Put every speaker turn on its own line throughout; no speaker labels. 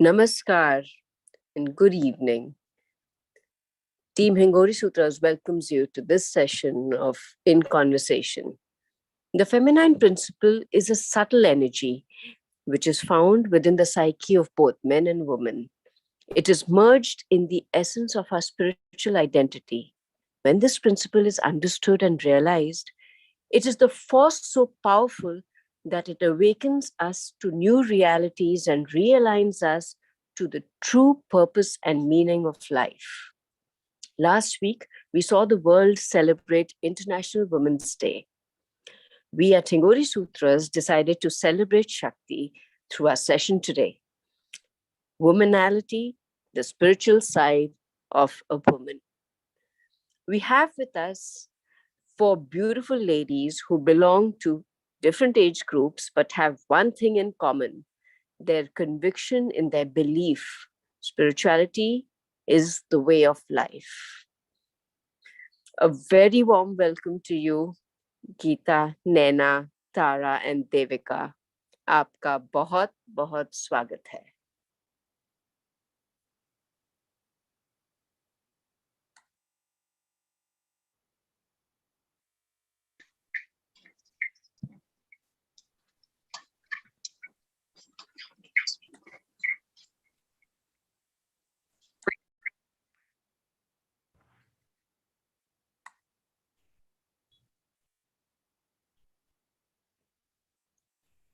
Namaskar and good evening. Team Hingori Sutras welcomes you to this session of In Conversation. The feminine principle is a subtle energy which is found within the psyche of both men and women. It is merged in the essence of our spiritual identity. When this principle is understood and realized, it is the force so powerful that it awakens us to new realities and realigns us to the true purpose and meaning of life. Last week, we saw the world celebrate International Women's Day. We at Hingori Sutras decided to celebrate Shakti through our session today. Womanality, the spiritual side of a woman. We have with us four beautiful ladies who belong to different age groups but have one thing in common: their conviction in their belief. Spirituality is the way of life. A very warm welcome to you, Geeta, Naina, Tara and Devika. आपका बहुत बहुत स्वागत है.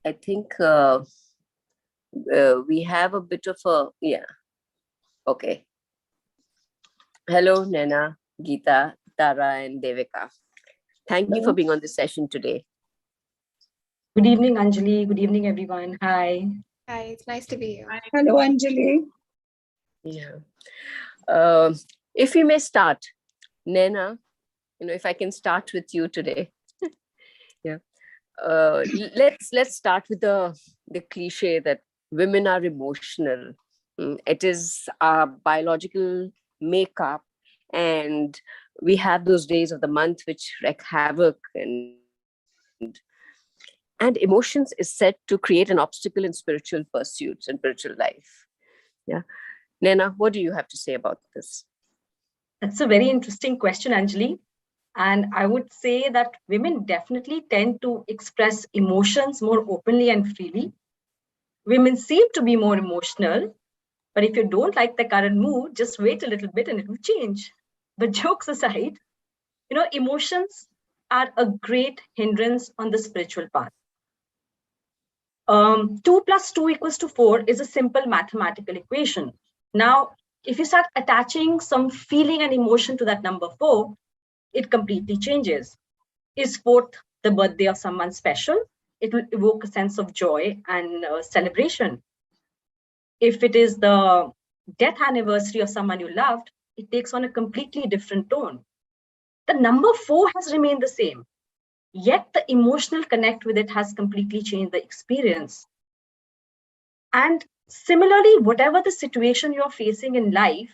I think we have a bit of a, okay. Hello, Naina, Geeta, Tara, and Devika. Thank you for being on this session today.
Good evening, Anjali. Good evening, everyone. Hi.
Hi, it's nice to be here.
Hello, Anjali.
Yeah. If we may start, Naina, if I can start with you today. Yeah. Let's start with the cliche that women are emotional. It is our biological makeup, and we have those days of the month which wreak havoc, and emotions is said to create an obstacle in spiritual pursuits and spiritual life. Yeah. Naina, what do you have to say about this?
That's a very interesting question, Anjali. And I would say that women definitely tend to express emotions more openly and freely. Women seem to be more emotional, but if you don't like the current mood, just wait a little bit and it will change. But jokes aside, emotions are a great hindrance on the spiritual path. 2 + 2 = 4 is a simple mathematical equation. Now, if you start attaching some feeling and emotion to that number 4, it completely changes. Is 4th the birthday of someone special? It will evoke a sense of joy and celebration. If it is the death anniversary of someone you loved, it takes on a completely different tone. The number 4 has remained the same, yet the emotional connect with it has completely changed the experience. And similarly, whatever the situation you're facing in life,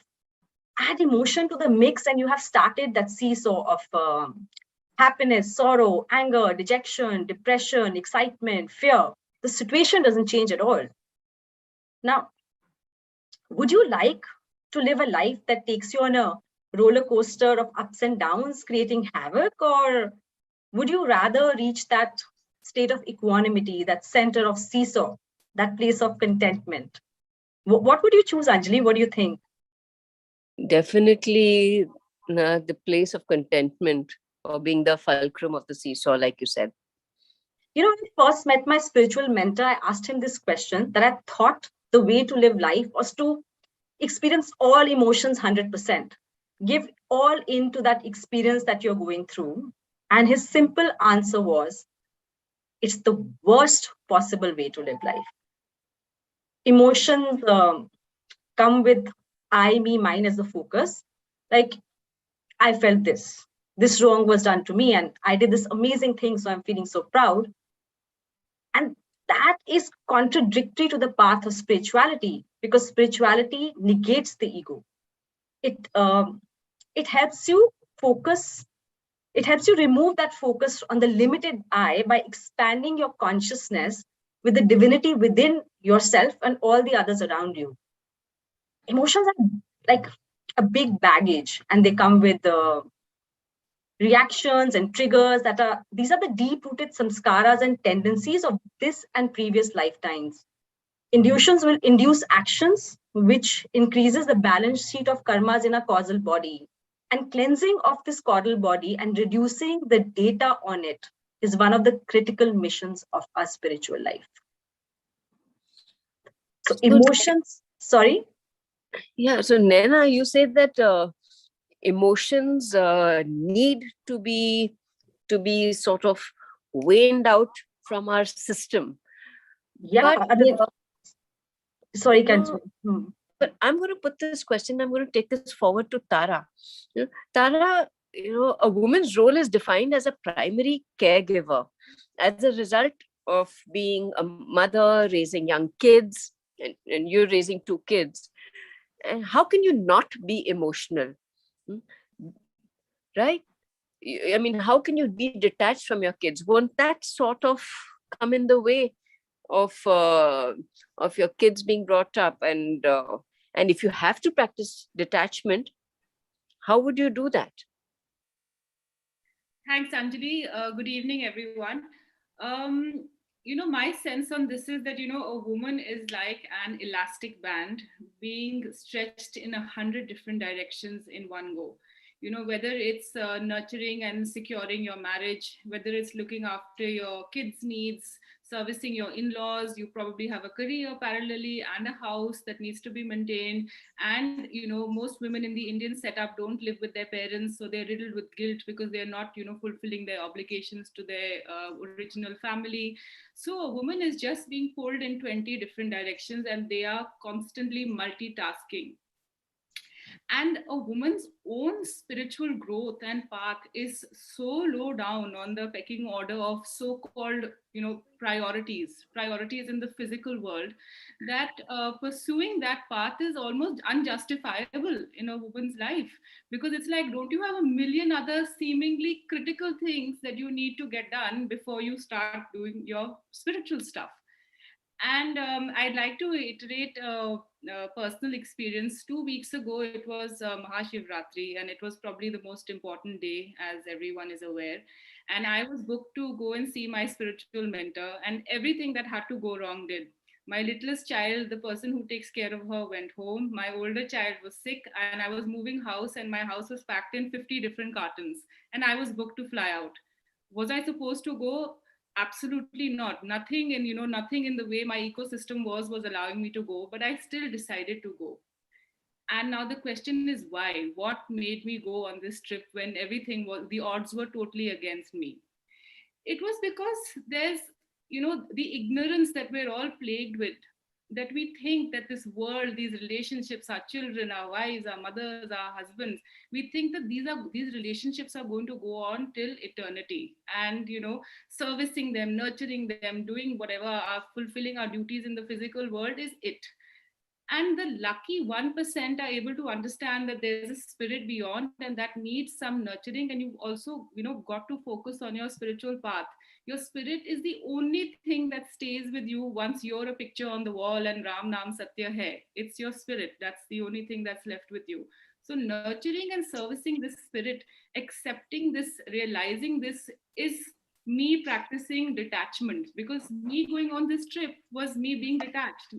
add emotion to the mix and you have started that seesaw of happiness, sorrow, anger, dejection, depression, excitement, fear. The situation doesn't change at all. Now, would you like to live a life that takes you on a roller coaster of ups and downs, creating havoc, or would you rather reach that state of equanimity, that center of seesaw, that place of contentment? What would you choose, Anjali? What do you think?
Definitely the place of contentment, or being the fulcrum of the seesaw, like you said.
When I first met my spiritual mentor, I asked him this question that I thought the way to live life was to experience all emotions 100%. Give all into that experience that you're going through. And his simple answer was, it's the worst possible way to live life. Emotions come with I, me, mine as the focus. Like, I felt this wrong was done to me and I did this amazing thing, so I'm feeling so proud. And that is contradictory to the path of spirituality, because spirituality negates the ego. It helps you focus. It helps you remove that focus on the limited I by expanding your consciousness with the divinity within yourself and all the others around you. Emotions are like a big baggage, and they come with reactions and triggers that are these are the deep rooted samskaras and tendencies of this and previous lifetimes. Inductions will induce actions which increases the balance sheet of karmas in a causal body. And cleansing of this causal body and reducing the data on it is one of the critical missions of our spiritual life. So emotions, sorry?
Yeah, so Naina, you said that emotions need to be sort of waned out from our system.
Yeah,
But
sorry,
no,
continue.
but I'm going to put this question, I'm going to take this forward to Tara. Tara, a woman's role is defined as a primary caregiver. As a result of being a mother, raising young kids, and you're raising two kids, and how can you not be emotional? Hmm? Right? I mean, how can you be detached from your kids? Won't that sort of come in the way of your kids being brought up? And if you have to practice detachment, how would you do that?
Thanks, Anjali. Good evening, everyone. My sense on this is that, a woman is like an elastic band being stretched in 100 different directions in one go. Whether it's nurturing and securing your marriage, whether it's looking after your kids' needs, servicing your in laws, you probably have a career parallelly and a house that needs to be maintained. And most women in the Indian setup don't live with their parents, so they're riddled with guilt because they're not fulfilling their obligations to their original family. So a woman is just being pulled in 20 different directions, and they are constantly multitasking. And a woman's own spiritual growth and path is so low down on the pecking order of so-called priorities in the physical world, that pursuing that path is almost unjustifiable in a woman's life, because it's like, don't you have a million other seemingly critical things that you need to get done before you start doing your spiritual stuff? And I'd like to iterate a personal experience. 2 weeks ago, it was Mahashivratri, and it was probably the most important day, as everyone is aware. And I was booked to go and see my spiritual mentor, and everything that had to go wrong did. My littlest child, the person who takes care of her, went home. My older child was sick, and I was moving house, and my house was packed in 50 different cartons, and I was booked to fly out. Was I supposed to go? Absolutely not. Nothing, and nothing in the way my ecosystem was allowing me to go, but I still decided to go. And now the question is, why? What made me go on this trip when everything was, the odds were totally against me? It was because there's the ignorance that we're all plagued with, that we think that this world, these relationships, our children, our wives, our mothers, our husbands, we think that these relationships are going to go on till eternity, and servicing them, nurturing them, doing whatever, our fulfilling our duties in the physical world is it. And the lucky 1% are able to understand that there's a spirit beyond, and that needs some nurturing. And you've also got to focus on your spiritual path. Your spirit is the only thing that stays with you once you're a picture on the wall and Ram Nam Satya Hai. It's your spirit. That's the only thing that's left with you. So nurturing and servicing this spirit, accepting this, realizing this, is me practicing detachment, because me going on this trip was me being detached,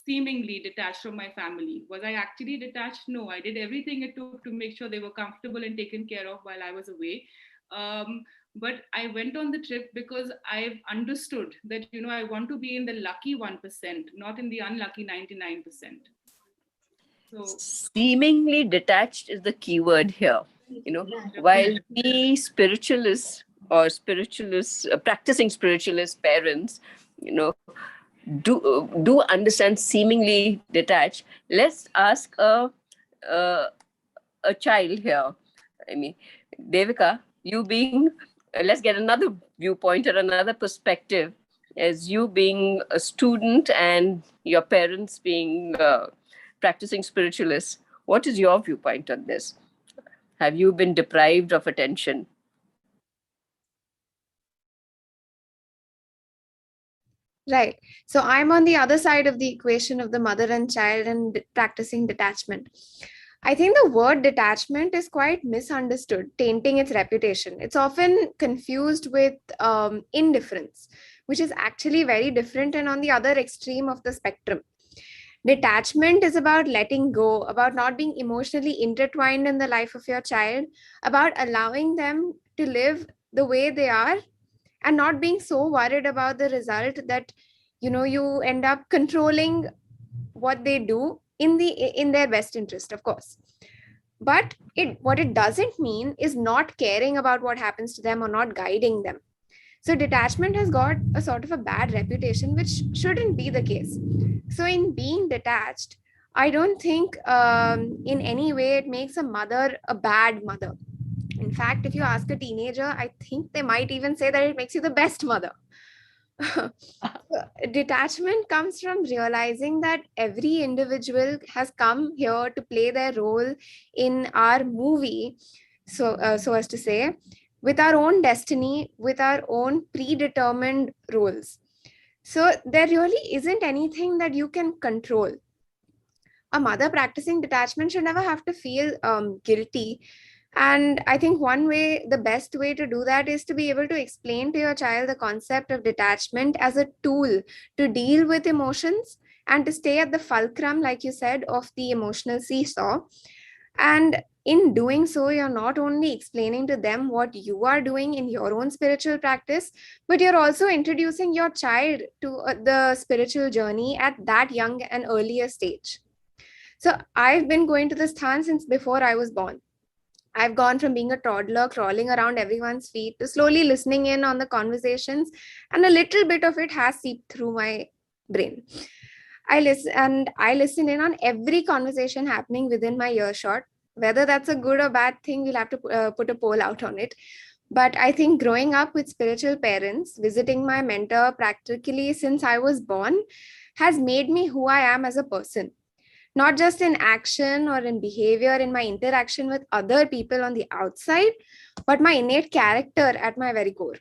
seemingly detached from my family. Was I actually detached? No, I did everything it took to make sure they were comfortable and taken care of while I was away. But I went on the trip because I've understood that, I want to be in the lucky 1%, not in the unlucky 99%. So,
Seemingly detached is the key word here. While we spiritualists or spiritualists, practicing spiritualist parents, do understand seemingly detached. Let's ask a, a child here. I mean, Devika, you being, let's get another viewpoint or another perspective, as you being a student and your parents being practicing spiritualists. What is your viewpoint on this? Have you been deprived of attention?
Right. So I'm on the other side of the equation of the mother and child and practicing detachment. I think the word detachment is quite misunderstood, tainting its reputation. It's often confused with indifference, which is actually very different and on the other extreme of the spectrum. Detachment is about letting go, about not being emotionally intertwined in the life of your child, about allowing them to live the way they are and not being so worried about the result that you end up controlling what they do in their best interest, of course. But what it doesn't mean is not caring about what happens to them or not guiding them. So detachment has got a sort of a bad reputation, which shouldn't be the case. So in being detached, I don't think in any way it makes a mother a bad mother. In fact, if you ask a teenager, I think they might even say that it makes you the best mother. Detachment comes from realizing that every individual has come here to play their role in our movie, so as to say, with our own destiny, with our own predetermined roles. So there really isn't anything that you can control. A mother practicing detachment should never have to feel guilty. And I think the best way to do that is to be able to explain to your child the concept of detachment as a tool to deal with emotions and to stay at the fulcrum, like you said, of the emotional seesaw. And in doing so, you're not only explaining to them what you are doing in your own spiritual practice, but you're also introducing your child to the spiritual journey at that young and earlier stage. So I've been going to this sthan since before I was born. I've gone from being a toddler crawling around everyone's feet to slowly listening in on the conversations, and a little bit of it has seeped through my brain. I listen in on every conversation happening within my earshot. Whether that's a good or bad thing, we'll have to put a poll out on it. But I think growing up with spiritual parents, visiting my mentor practically since I was born, has made me who I am as a person, not just in action or in behavior, in my interaction with other people on the outside, but my innate character at my very core.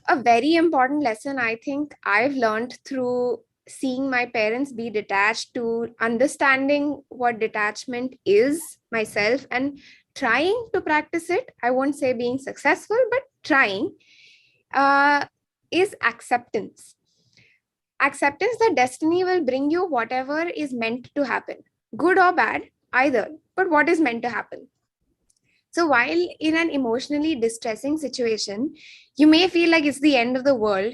A very important lesson I think I've learned through seeing my parents be detached, to understanding what detachment is myself and trying to practice it. I won't say being successful, but trying, is acceptance. Acceptance that destiny will bring you whatever is meant to happen, good or bad, either, but what is meant to happen. So, while in an emotionally distressing situation, you may feel like it's the end of the world,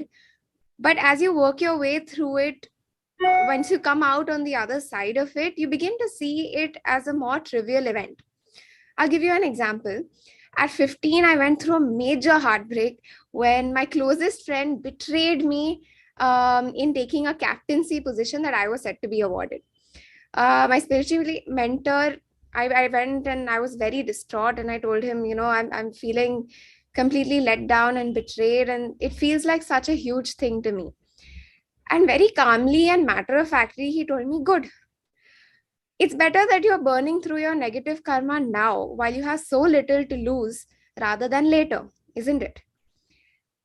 but as you work your way through it, once you come out on the other side of it, you begin to see it as a more trivial event. I'll give you an example. At 15, I went through a major heartbreak when my closest friend betrayed me in taking a captaincy position that I was set to be awarded. My spiritual mentor, I went and I was very distraught, and I told him, I'm feeling completely let down and betrayed, and it feels like such a huge thing to me. And very calmly and matter of factly, he told me, good. It's better that you're burning through your negative karma now while you have so little to lose rather than later, isn't it?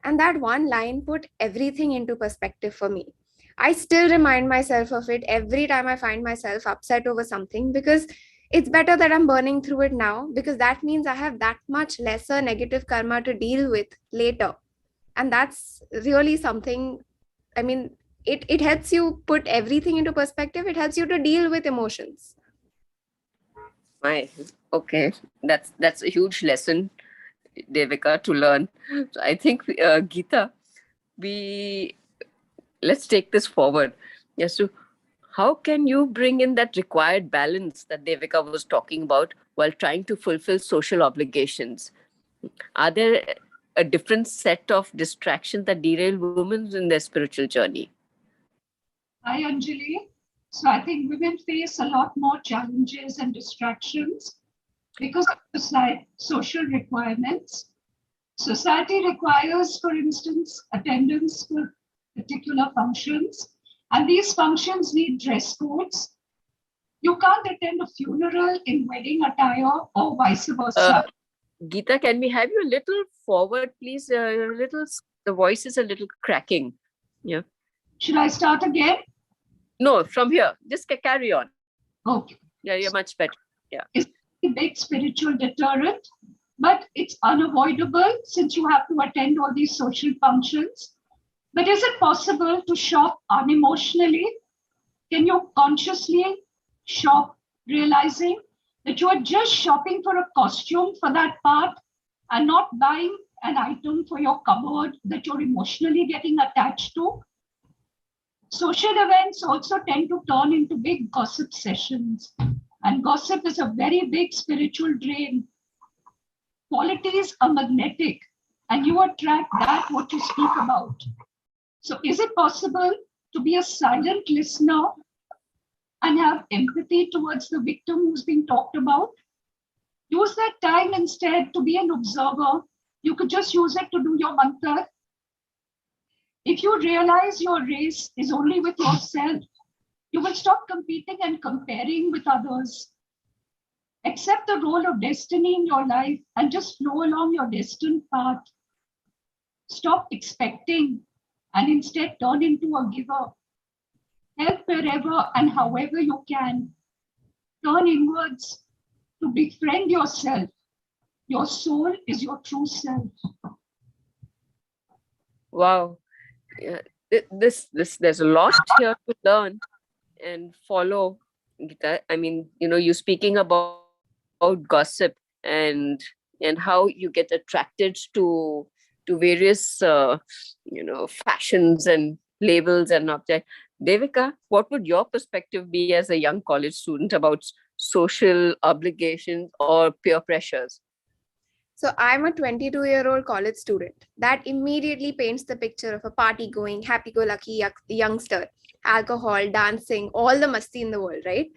And that one line put everything into perspective for me. I still remind myself of it every time I find myself upset over something, because it's better that I'm burning through it now, because that means I have that much lesser negative karma to deal with later. And that's really something, I mean, it helps you put everything into perspective. It helps you to deal with emotions.
My, okay, that's a huge lesson, Devika, to learn. So I think, Geeta, we let's take this forward. Yes, so how can you bring in that required balance that Devika was talking about while trying to fulfill social obligations? Are there a different set of distractions that derail women in their spiritual journey?
Hi, Anjali. So I think women face a lot more challenges and distractions because of social requirements. Society requires, for instance, attendance for particular functions, and these functions need dress codes. You can't attend a funeral in wedding attire or vice versa.
Geeta, can we have you a little forward, please? The voice is a little cracking. Yeah.
Should I start again?
No, from here. Just carry on.
Okay.
Yeah, you're much better. Yeah.
It's a big spiritual deterrent, but it's unavoidable since you have to attend all these social functions. But is it possible to shop unemotionally? Can you consciously shop, realizing that you are just shopping for a costume for that part and not buying an item for your cupboard that you're emotionally getting attached to? Social events also tend to turn into big gossip sessions, and gossip is a very big spiritual drain. Qualities are magnetic, and you attract that what you speak about. So, is it possible to be a silent listener and have empathy towards the victim who's being talked about? Use that time instead to be an observer. You could just use it to do your mantra. If you realize your race is only with yourself, you will stop competing and comparing with others. Accept the role of destiny in your life and just flow along your destined path. Stop expecting and instead turn into a giver. Help wherever and however you can. Turn inwards to befriend yourself. Your soul is your true self.
Wow. Yeah. There's a lot here to learn and follow, Gita. I mean, you speaking about gossip and how you get attracted to various fashions and labels and objects. Devika, what would your perspective be as a young college student about social obligations or peer pressures?
So I'm a 22-year-old college student. That immediately paints the picture of a party-going, happy-go-lucky youngster, alcohol, dancing, all the masti in the world, right?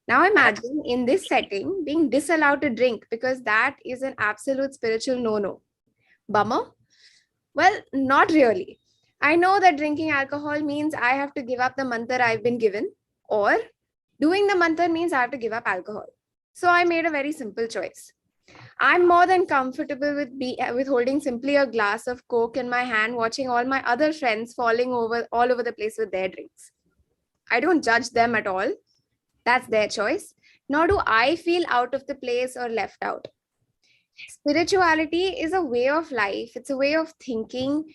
Now imagine in this setting being disallowed to drink because that is an absolute spiritual no-no. Bummer? Well, not really. I know that drinking alcohol means I have to give up the mantra I've been given, or doing the mantra means I have to give up alcohol. So I made a very simple choice. I'm more than comfortable with holding simply a glass of Coke in my hand, watching all my other friends falling over all over the place with their drinks. I don't judge them at all. That's their choice. Nor do I feel out of the place or left out. Spirituality is a way of life. It's a way of thinking.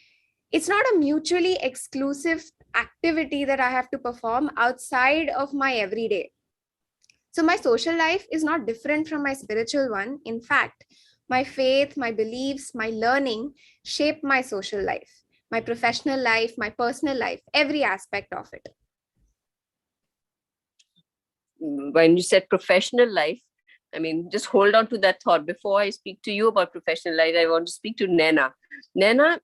It's not a mutually exclusive activity that I have to perform outside of my everyday. So my social life is not different from my spiritual one. In fact, my faith, my beliefs, my learning shape my social life, my professional life, my personal life, every aspect of it.
When you said professional life, I mean, just hold on to that thought. Before I speak to you about professional life, I want to speak to Nena. Nena,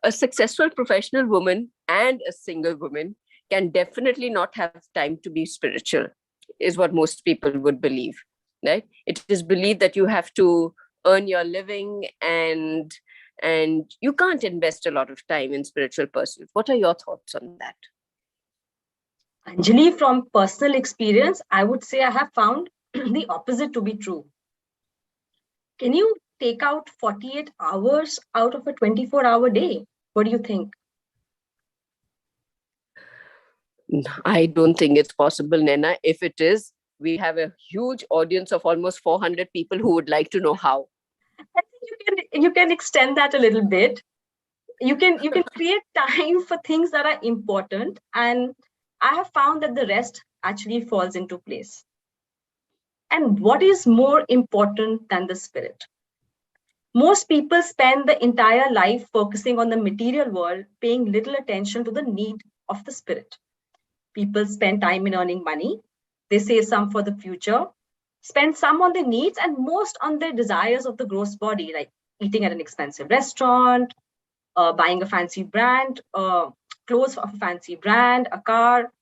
a successful professional woman and a single woman can definitely not have time to be spiritual, is what most people would believe, right? It is believed that you have to earn your living and you can't invest a lot of time in spiritual pursuits. What are your thoughts on that?
Anjali, from personal experience, I would say I have found the opposite to be true. Can you take out 48 hours out of a 24-hour day? What do you think?
I don't think it's possible, Nena. If it is, we have a huge audience of almost 400 people who would like to know how.
I think you can extend that a little bit. You can create time for things that are important, and I have found that the rest actually falls into place. And what is more important than the spirit? Most people spend the entire life focusing on the material world, paying little attention to the need of the spirit. People spend time in earning money. They save some for the future, spend some on their needs, and most on their desires of the gross body, like eating at an expensive restaurant, buying a fancy brand, clothes of a fancy brand, a car.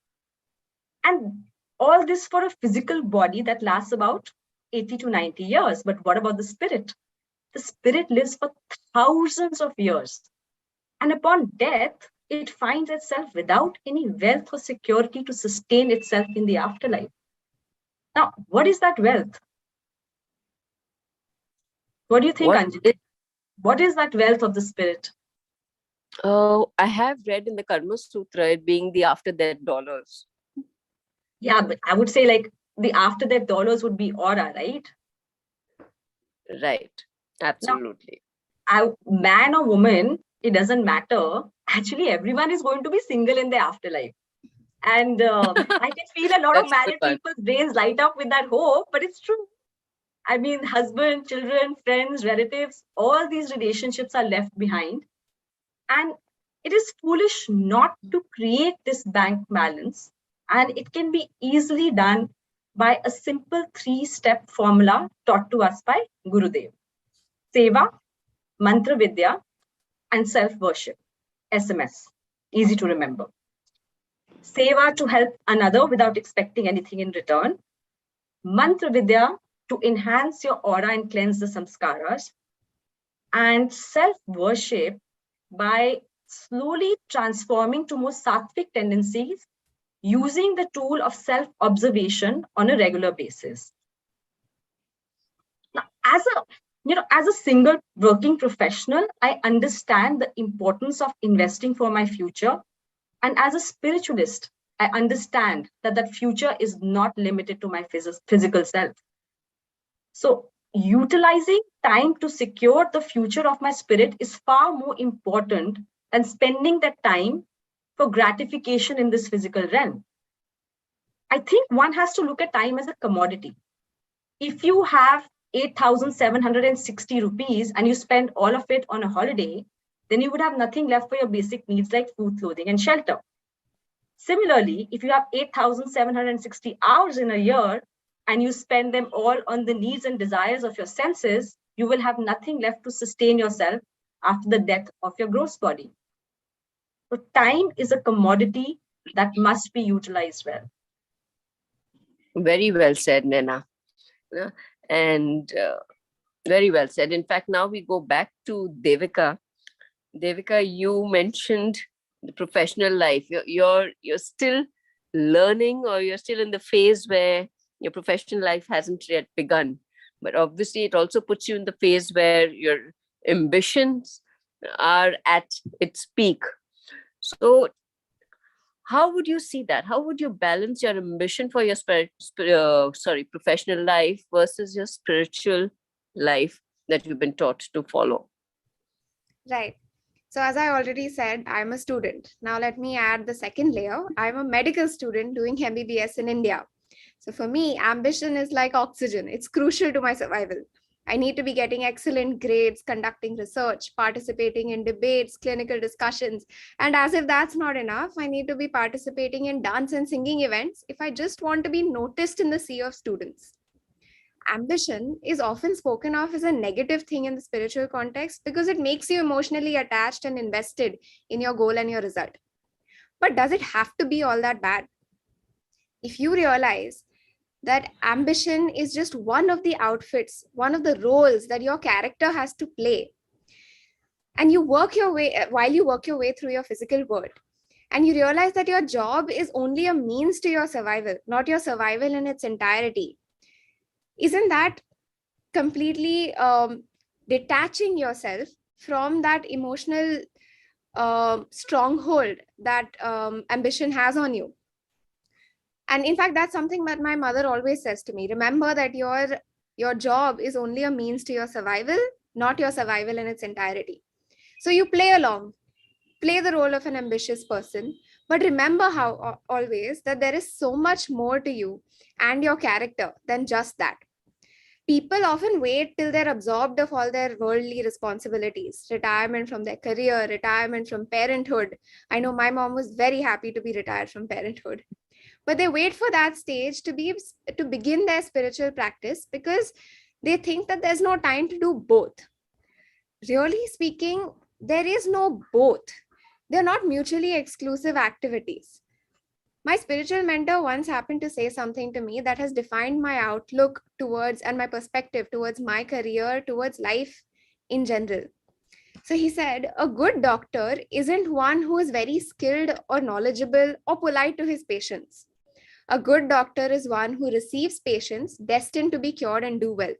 And all this for a physical body that lasts about 80 to 90 years. But what about the spirit? The spirit lives for thousands of years. And upon death, it finds itself without any wealth or security to sustain itself in the afterlife. Now, what is that wealth? What do you think, Anjali? What is that wealth of the spirit?
Oh, I have read in the Karma Sutra it being the after death dollars.
Yeah, but I would say like the after that dollars would be aura, right?
Right.
Now,
Absolutely.
man or woman, it doesn't matter. Actually, everyone is going to be single in the afterlife. And I can feel a lot of
That's a good
married
one.
people's brains light up with that hope, but it's true. I mean, husband, children, friends, relatives, all these relationships are left behind. And it is foolish not to create this bank balance. And it can be easily done by a simple 3-step formula taught to us by Gurudev: Seva, Mantra Vidya, and self worship. SMS. Easy to remember. Seva, to help another without expecting anything in return. Mantra Vidya, to enhance your aura and cleanse the samskaras. And self worship, by slowly transforming to more sattvic tendencies using the tool of self observation on a regular basis. Now, as a single working professional, I understand the importance of investing for my future. And as a spiritualist, I understand that that future is not limited to my physical self. So, utilizing time to secure the future of my spirit is far more important than spending that time for gratification in this physical realm. I think one has to look at time as a commodity. If you have 8,760 rupees and you spend all of it on a holiday, then you would have nothing left for your basic needs like food, clothing, and shelter. Similarly, if you have 8,760 hours in a year and you spend them all on the needs and desires of your senses, you will have nothing left to sustain yourself after the death of your gross body. So time is a commodity that must be utilized well.
Very well said, Nena. Yeah. And very well said. In fact, now we go back to Devika. Devika, you mentioned the professional life. You're still learning, or you're still in the phase where your professional life hasn't yet begun. But obviously, it also puts you in the phase where your ambitions are at its peak. So, how would you see that? How would you balance your ambition for your professional life versus your spiritual life that you've been taught to follow?
Right. So as I already said, I'm a student. Now let me add the second layer. I'm a medical student doing MBBS in India. So for me, ambition is like oxygen. It's crucial to my survival. I need to be getting excellent grades, conducting research, participating in debates, clinical discussions. And as if that's not enough, I need to be participating in dance and singing events if I just want to be noticed in the sea of students. Ambition is often spoken of as a negative thing in the spiritual context because it makes you emotionally attached and invested in your goal and your result. But does it have to be all that bad? If you realize that ambition is just one of the outfits, one of the roles that your character has to play, and you work your way while you work your way through your physical world, and you realize that your job is only a means to your survival, not your survival in its entirety, isn't that completely detaching yourself from that emotional stronghold that ambition has on you? And in fact, that's something that my mother always says to me. Remember that your job is only a means to your survival, not your survival in its entirety. So you play along, play the role of an ambitious person, but remember how always that there is so much more to you and your character than just that. People often wait till they're absorbed of all their worldly responsibilities, retirement from their career, retirement from parenthood. I know my mom was very happy to be retired from parenthood, but they wait for that stage to begin their spiritual practice because they think that there's no time to do both. Really speaking, there is no both. They're not mutually exclusive activities. My spiritual mentor once happened to say something to me that has defined my outlook towards and my perspective towards my career, towards life in general. So he said, a good doctor isn't one who is very skilled or knowledgeable or polite to his patients. A good doctor is one who receives patients destined to be cured and do well.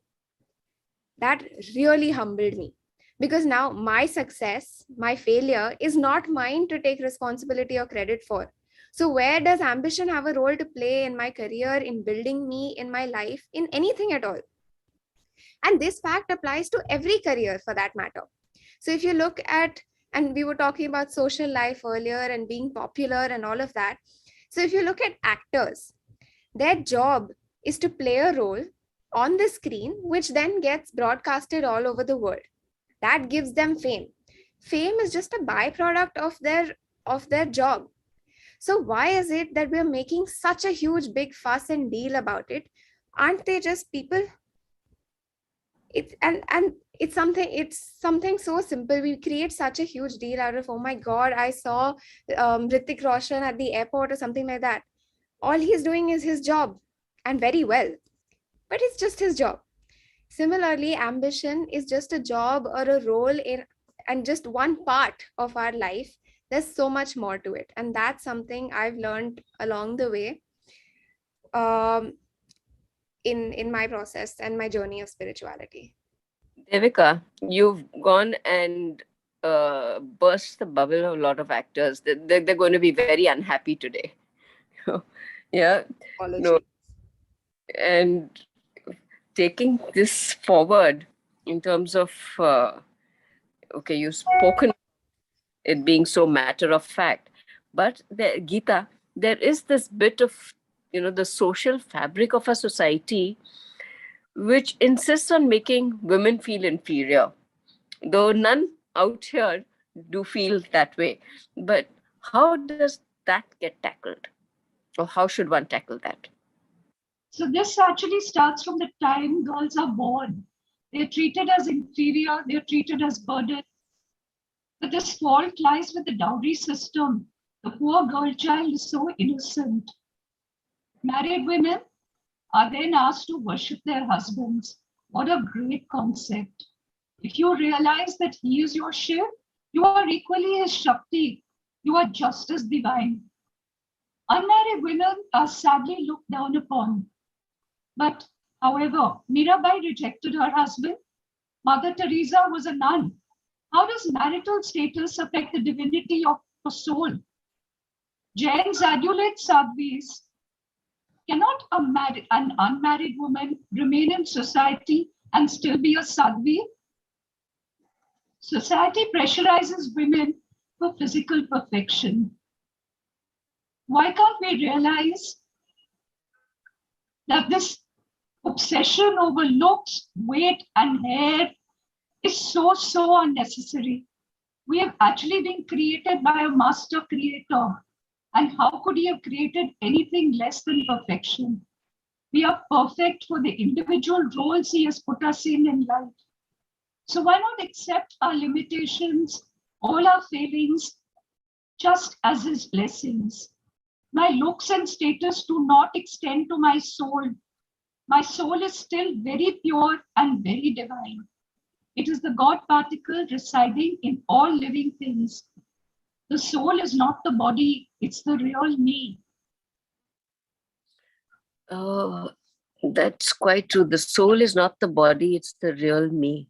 That really humbled me, because now my success, my failure is not mine to take responsibility or credit for. So where does ambition have a role to play in my career, in building me, in my life, in anything at all? And this fact applies to every career for that matter. So if you look at, and we were talking about social life earlier and being popular and all of that. So if you look at actors, their job is to play a role on the screen, which then gets broadcasted all over the world. That gives them fame. Fame is just a byproduct of their job. So why is it that we're making such a huge big fuss and deal about it? Aren't they just people? It's something so simple. We create such a huge deal out of, oh my god, I saw Hrithik Roshan at the airport or something like that. All he's doing is his job, and very well, but it's just his job. Similarly, ambition is just a job or a role in, and just one part of our life. There's so much more to it, and that's something I've learned along the way, um, in my process and my journey of spirituality.
Devika, you've gone and burst the bubble of a lot of actors. They're going to be very unhappy today. Yeah, no,
Apology.
and taking this forward in terms of, okay, you've spoken it being so matter of fact, but Geeta, there is this bit of, the social fabric of a society which insists on making women feel inferior, though none out here do feel that way. But how does that get tackled? Or how should one tackle that?
So this actually starts from the time girls are born. They're treated as inferior, they're treated as burden. But this fault lies with the dowry system. The poor girl child is so innocent. Married women are then asked to worship their husbands. What a great concept. If you realize that he is your Shiv, you are equally his Shakti. You are just as divine. Unmarried women are sadly looked down upon. But however, Mirabai rejected her husband. Mother Teresa was a nun. How does marital status affect the divinity of the soul? Jains adulate sadhvis. Cannot an unmarried woman remain in society and still be a sadhvi? Society pressurizes women for physical perfection. Why can't we realize that this obsession over looks, weight, and hair is so unnecessary? We have actually been created by a master creator. And how could he have created anything less than perfection? We are perfect for the individual roles he has put us in life. So why not accept our limitations, all our failings, just as his blessings? My looks and status do not extend to my soul. My soul is still very pure and very divine. It is the God particle residing in all living things. The soul is not the body, it's the real me.
Oh, that's quite true. The soul is not the body, it's the real me.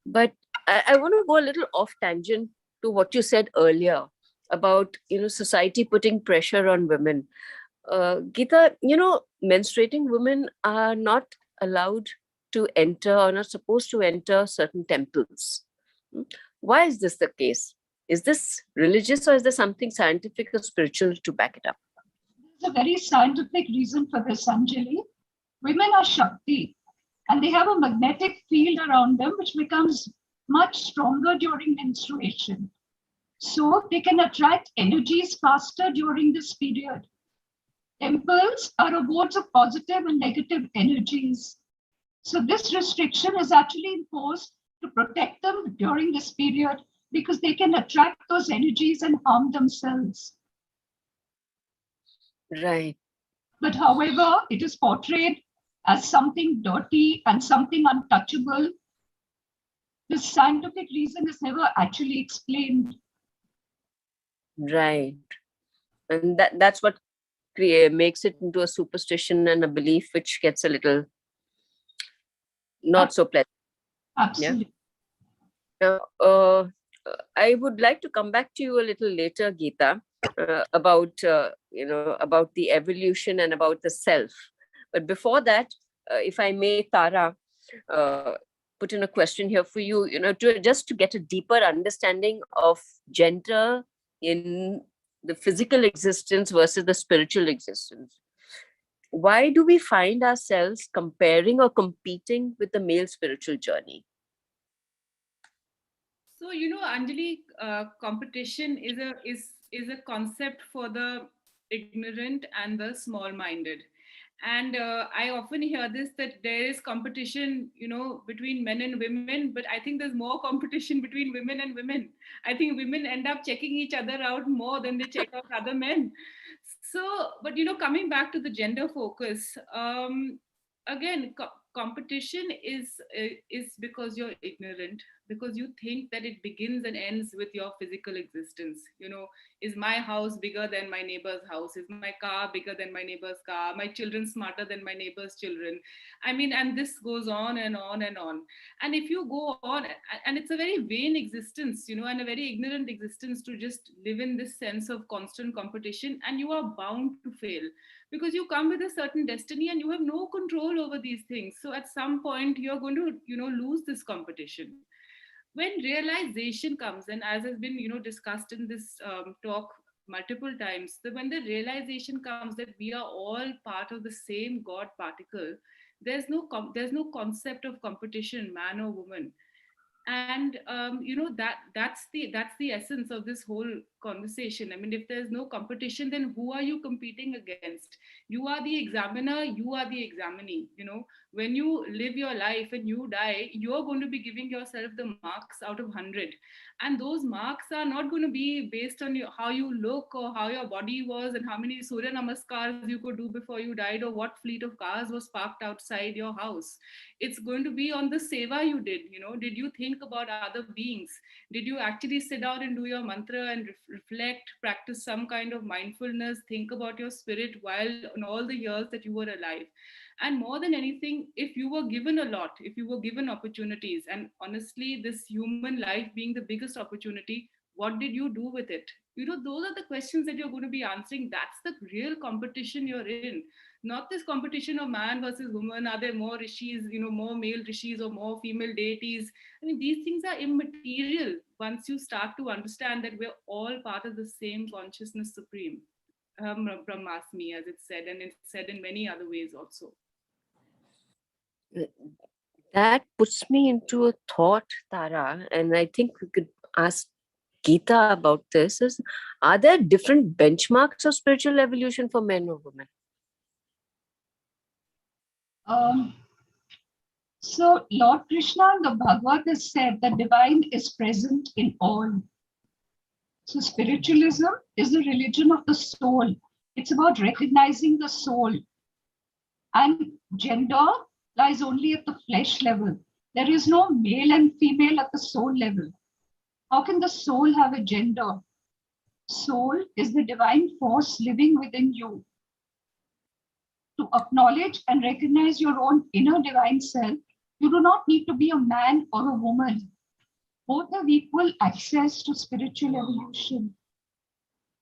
But I want to go a little off tangent to what you said earlier about, society putting pressure on women. Geeta, menstruating women are not allowed to enter or not supposed to enter certain temples. Why is this the case? Is this religious or is there something scientific or spiritual to back it up?
There's a very scientific reason for this, Anjali. Women are Shakti and they have a magnetic field around them which becomes much stronger during menstruation. So they can attract energies faster during this period. Temples are abodes of positive and negative energies. So this restriction is actually imposed to protect them during this period because they can attract those energies and harm themselves.
Right.
But however, it is portrayed as something dirty and something untouchable. The scientific reason is never actually explained.
Right. And that's what makes it into a superstition and a belief which gets a little not so pleasant.
Absolutely.
Now, I would like to come back to you a little later, Geeta, about the evolution and about the self. But before that, if I may, Tara, uh, put in a question here for you. Just to get a deeper understanding of gender in the physical existence versus the spiritual existence. Why do we find ourselves comparing or competing with the male spiritual journey?
So Anjali, competition is a concept for the ignorant and the small-minded. And I often hear this, that there is competition, between men and women, but I think there's more competition between women and women. I think women end up checking each other out more than they check out other men. So, but coming back to the gender focus, again, competition is because you're ignorant, because you think that it begins and ends with your physical existence. Is my house bigger than my neighbor's house? Is my car bigger than my neighbor's car? My children smarter than my neighbor's children? I mean, and this goes on and on and on. And if you go on, and it's a very vain existence, and a very ignorant existence, to just live in this sense of constant competition, and you are bound to fail, because you come with a certain destiny and you have no control over these things. So at some point you're going to lose this competition. When realization comes, and as has been discussed in this talk multiple times, that when the realization comes that we are all part of the same god particle, there's no concept of competition, man or woman. And that's the essence of this whole conversation. I mean, if there's no competition, then who are you competing against? You are the examiner, you are the examinee. When you live your life and you die, you're going to be giving yourself the marks out of 100, and those marks are not going to be based on how you look, or how your body was, and how many surya namaskars you could do before you died, or what fleet of cars was parked outside your house. It's going to be on the seva you did. Did you think about other beings? Did you actually sit down and do your mantra and reflect, practice some kind of mindfulness, think about your spirit while in all the years that you were alive? And more than anything, if you were given a lot, if you were given opportunities, and honestly, this human life being the biggest opportunity, what did you do with it? Those are the questions that you're going to be answering. That's the real competition you're in, not this competition of man versus woman. Are there more rishis, more male rishis or more female deities? I mean, these things are immaterial once you start to understand that we're all part of the same consciousness supreme, Brahmasmi, as it's said, and it's said in many other ways also.
That puts me into a thought, Tara, and I think we could ask Geeta about this. Are there different benchmarks of spiritual evolution for men or women?
So Lord Krishna in the Bhagavad has said that divine is present in all. So spiritualism is the religion of the soul. It's about recognizing the soul. And gender lies only at the flesh level. There is no male and female at the soul level. How can the soul have a gender? Soul is the divine force living within you. To acknowledge and recognize your own inner divine self, you do not need to be a man or a woman. Both have equal access to spiritual evolution.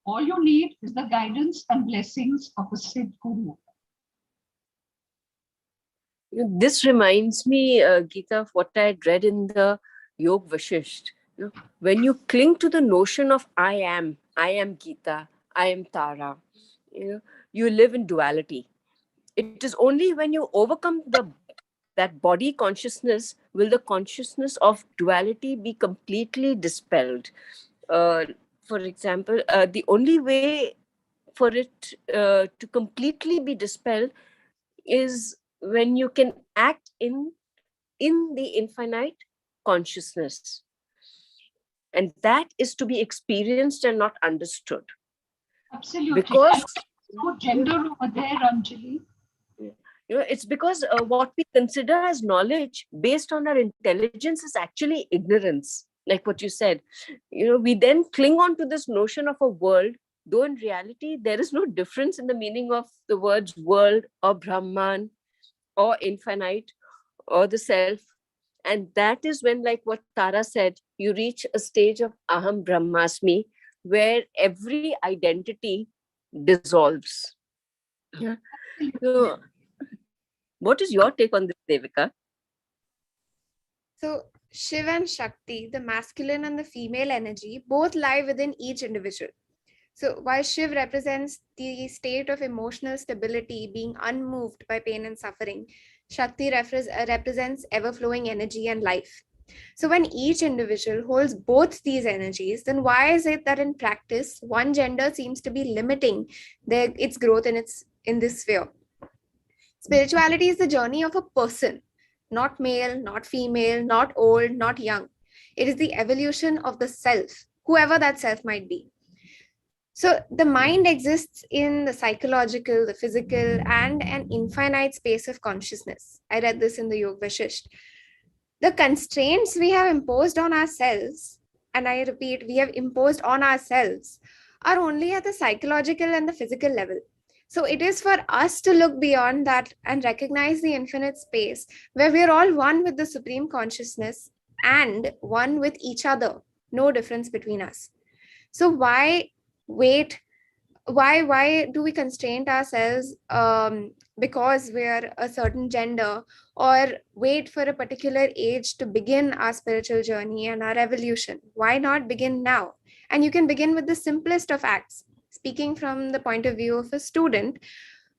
All you need is the guidance and blessings of a Siddh Guru.
This reminds me, Geeta, of what I had read in the Yog Vashisht. When you cling to the notion of I am Geeta, I am Tara, you live in duality. It is only when you overcome that body consciousness will the consciousness of duality be completely dispelled. For example, the only way for it to completely be dispelled is when you can act in the infinite consciousness, and that is to be experienced and not understood.
Absolutely.
Because
no gender over there, Anjali.
It's because what we consider as knowledge based on our intelligence is actually ignorance, like what you said. We then cling on to this notion of a world, though in reality there is no difference in the meaning of the words world or Brahman or infinite or the self. And that is when, like what Tara said, you reach a stage of Aham Brahmasmi, where every identity dissolves. Yeah. So, what is your take on this, Devika?
So Shiv and Shakti, the masculine and the female energy, both lie within each individual. So while Shiv represents the state of emotional stability, being unmoved by pain and suffering, Shakti represents ever-flowing energy and life. So when each individual holds both these energies, then why is it that in practice, one gender seems to be limiting its growth in this sphere? Spirituality is the journey of a person, not male, not female, not old, not young. It is the evolution of the self, whoever that self might be. So the mind exists in the psychological, the physical, and an infinite space of consciousness. I read this in the Yoga Vashisht. The constraints we have imposed on ourselves, and I repeat, we have imposed on ourselves, are only at the psychological and the physical level. So it is for us to look beyond that and recognize the infinite space where we are all one with the supreme consciousness and one with each other. No difference between us. So why wait? Why do we constrain ourselves because we are a certain gender, or wait for a particular age to begin our spiritual journey and our evolution? Why not begin now? And you can begin with the simplest of acts. Speaking from the point of view of a student,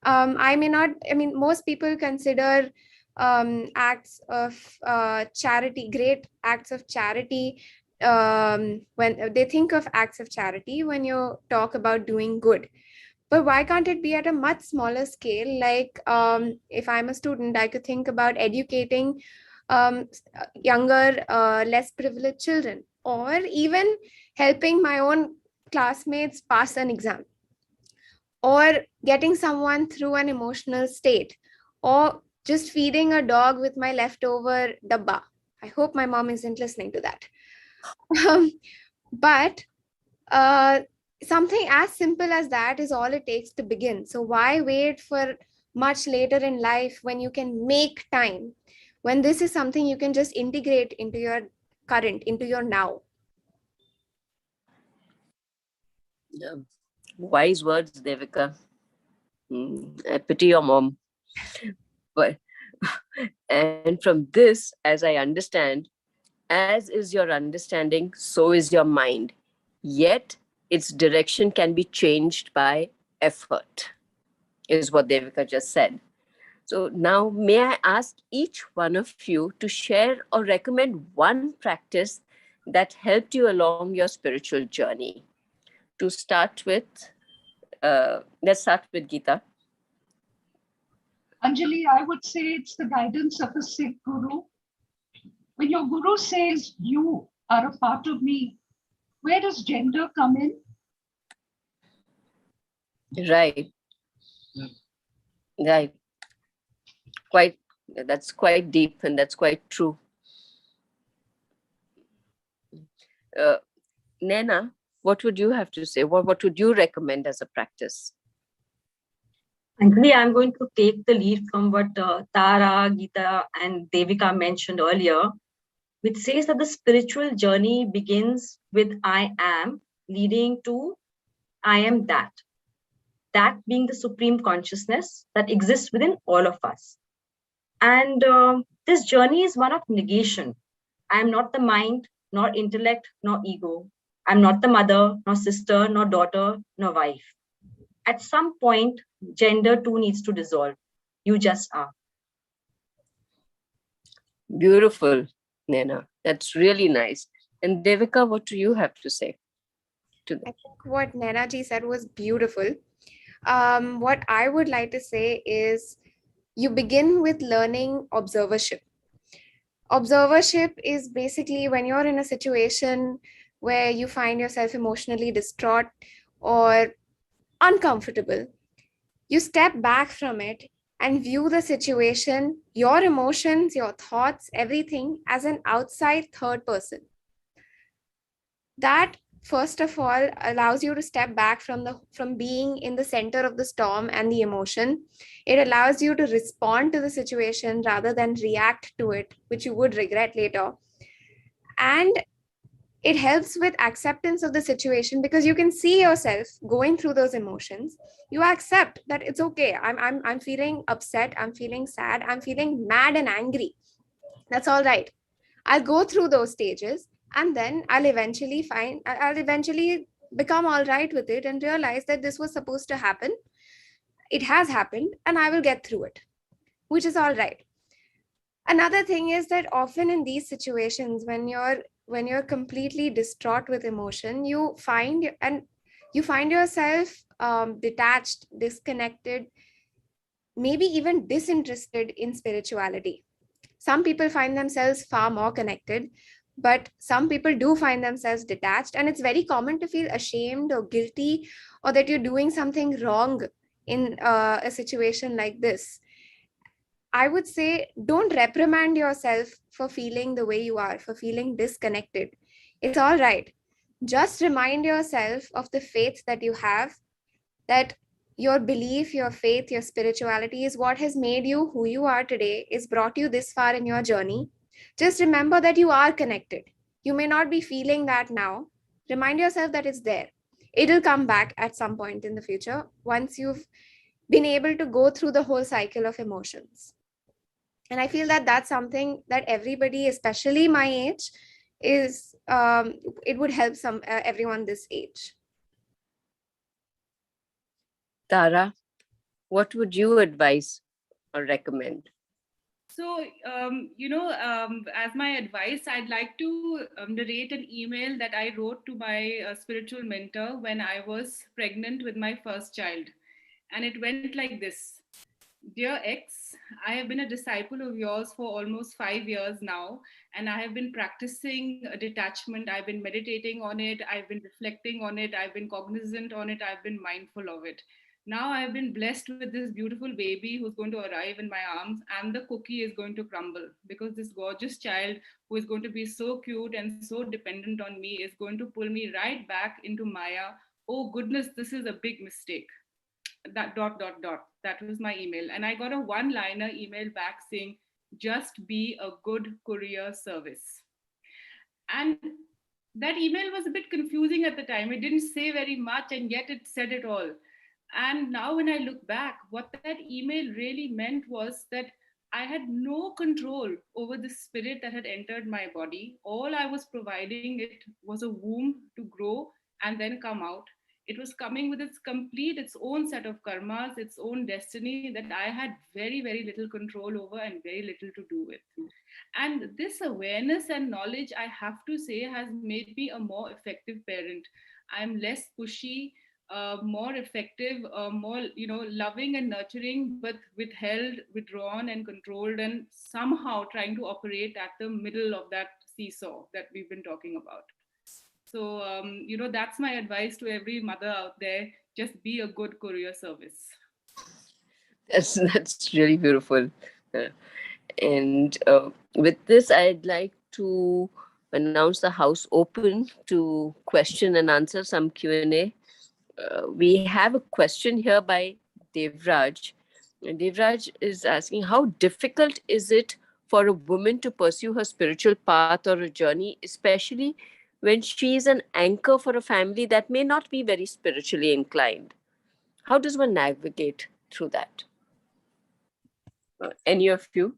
most people consider acts of charity, great acts of charity, when they think of acts of charity when you talk about doing good. But why can't it be at a much smaller scale? Like, if I'm a student, I could think about educating younger, less privileged children, or even helping my own classmates pass an exam, or getting someone through an emotional state, or just feeding a dog with my leftover dabba. I hope my mom isn't listening to that. But something as simple as that is all it takes to begin. So why wait for much later in life when you can make time, when this is something you can just integrate into your current, into your now?
Yeah. Wise words, Devika. I pity your mom. But and from this, as I understand, as is your understanding, so is your mind. Yet its direction can be changed by effort, is what Devika just said. So now, may I ask each one of you to share or recommend one practice that helped you along your spiritual journey? To start with, let's start with Geeta.
Anjali, I would say it's the guidance of a Sikh guru. When your guru says, "You are a part of me," where does gender come in?
Right, right. Quite, that's quite deep and that's quite true. Uh, Nena, what would you have to say? What would you recommend as a practice?
Actually, I'm going to take the lead from what Tara, Geeta, and Devika mentioned earlier, which says that the spiritual journey begins with I am, leading to I am that. That being the supreme consciousness that exists within all of us. And this journey is one of negation. I am not the mind, nor intellect, nor ego. I'm not the mother, nor sister, nor daughter, nor wife. At some point, gender too needs to dissolve. You just are.
Beautiful, Nena. That's really nice. And Devika, what do you have to say to that?
I think what Nana ji said was beautiful. What I would like to say is you begin with learning observership. Observership is basically when you're in a situation where you find yourself emotionally distraught or uncomfortable, you step back from it and view the situation, your emotions, your thoughts, everything as an outside third person. That first of all allows you to step back from being in the center of the storm and the emotion. It allows you to respond to the situation rather than react to it, which you would regret later. And it helps with acceptance of the situation, because you can see yourself going through those emotions. You accept that it's okay. I'm feeling upset, I'm feeling sad, I'm feeling mad and angry. That's all right. I'll go through those stages, and then I'll eventually become all right with it and realize that this was supposed to happen. It has happened, and I will get through it, which is all right. Another thing is that often in these situations, when you're completely distraught with emotion, you find yourself detached, disconnected, maybe even disinterested in spirituality. Some people find themselves far more connected, but some people do find themselves detached, and it's very common to feel ashamed or guilty, or that you're doing something wrong in a situation like this. I would say don't reprimand yourself for feeling the way you are, for feeling disconnected. It's all right. Just remind yourself of the faith that you have, that your belief, your faith, your spirituality is what has made you who you are today, is brought you this far in your journey. Just remember that you are connected. You may not be feeling that now. Remind yourself that it's there. It'll come back at some point in the future once you've been able to go through the whole cycle of emotions. And I feel that that's something that everybody, especially my age, is it would help everyone this age.
Tara, what would you advise or recommend?
So, as my advice, I'd like to narrate an email that I wrote to my spiritual mentor when I was pregnant with my first child. And it went like this. Dear X, I have been a disciple of yours for almost 5 years now, and I have been practicing a detachment. I've been meditating on it, I've been reflecting on it, I've been cognizant on it, I've been mindful of it. Now I've been blessed with this beautiful baby who's going to arrive in my arms, and the cookie is going to crumble because this gorgeous child who is going to be so cute and so dependent on me is going to pull me right back into Maya. Oh goodness, this is a big mistake. That dot dot dot, that was my email, and I got a one liner email back saying, just be a good courier service. And that email was a bit confusing at the time. It didn't say very much, and yet it said it all. And now when I look back, what that email really meant was that I had no control over the spirit that had entered my body. All I was providing it was a womb to grow and then come out. It was coming with its own set of karmas, its own destiny that I had very, very little control over and very little to do with. And this awareness and knowledge, I have to say, has made me a more effective parent. I'm less pushy, more effective, more loving and nurturing, but withheld, withdrawn, and controlled, and somehow trying to operate at the middle of that seesaw that we've been talking about. So that's my advice to every mother out there: just be a good courier service.
That's really beautiful. And with this, I'd like to announce the house open to question and answer, some Q&A. We have a question here by Devraj. And Devraj is asking, how difficult is it for a woman to pursue her spiritual path or a journey, especially when she is an anchor for a family that may not be very spiritually inclined? How does one navigate through that? Any of you?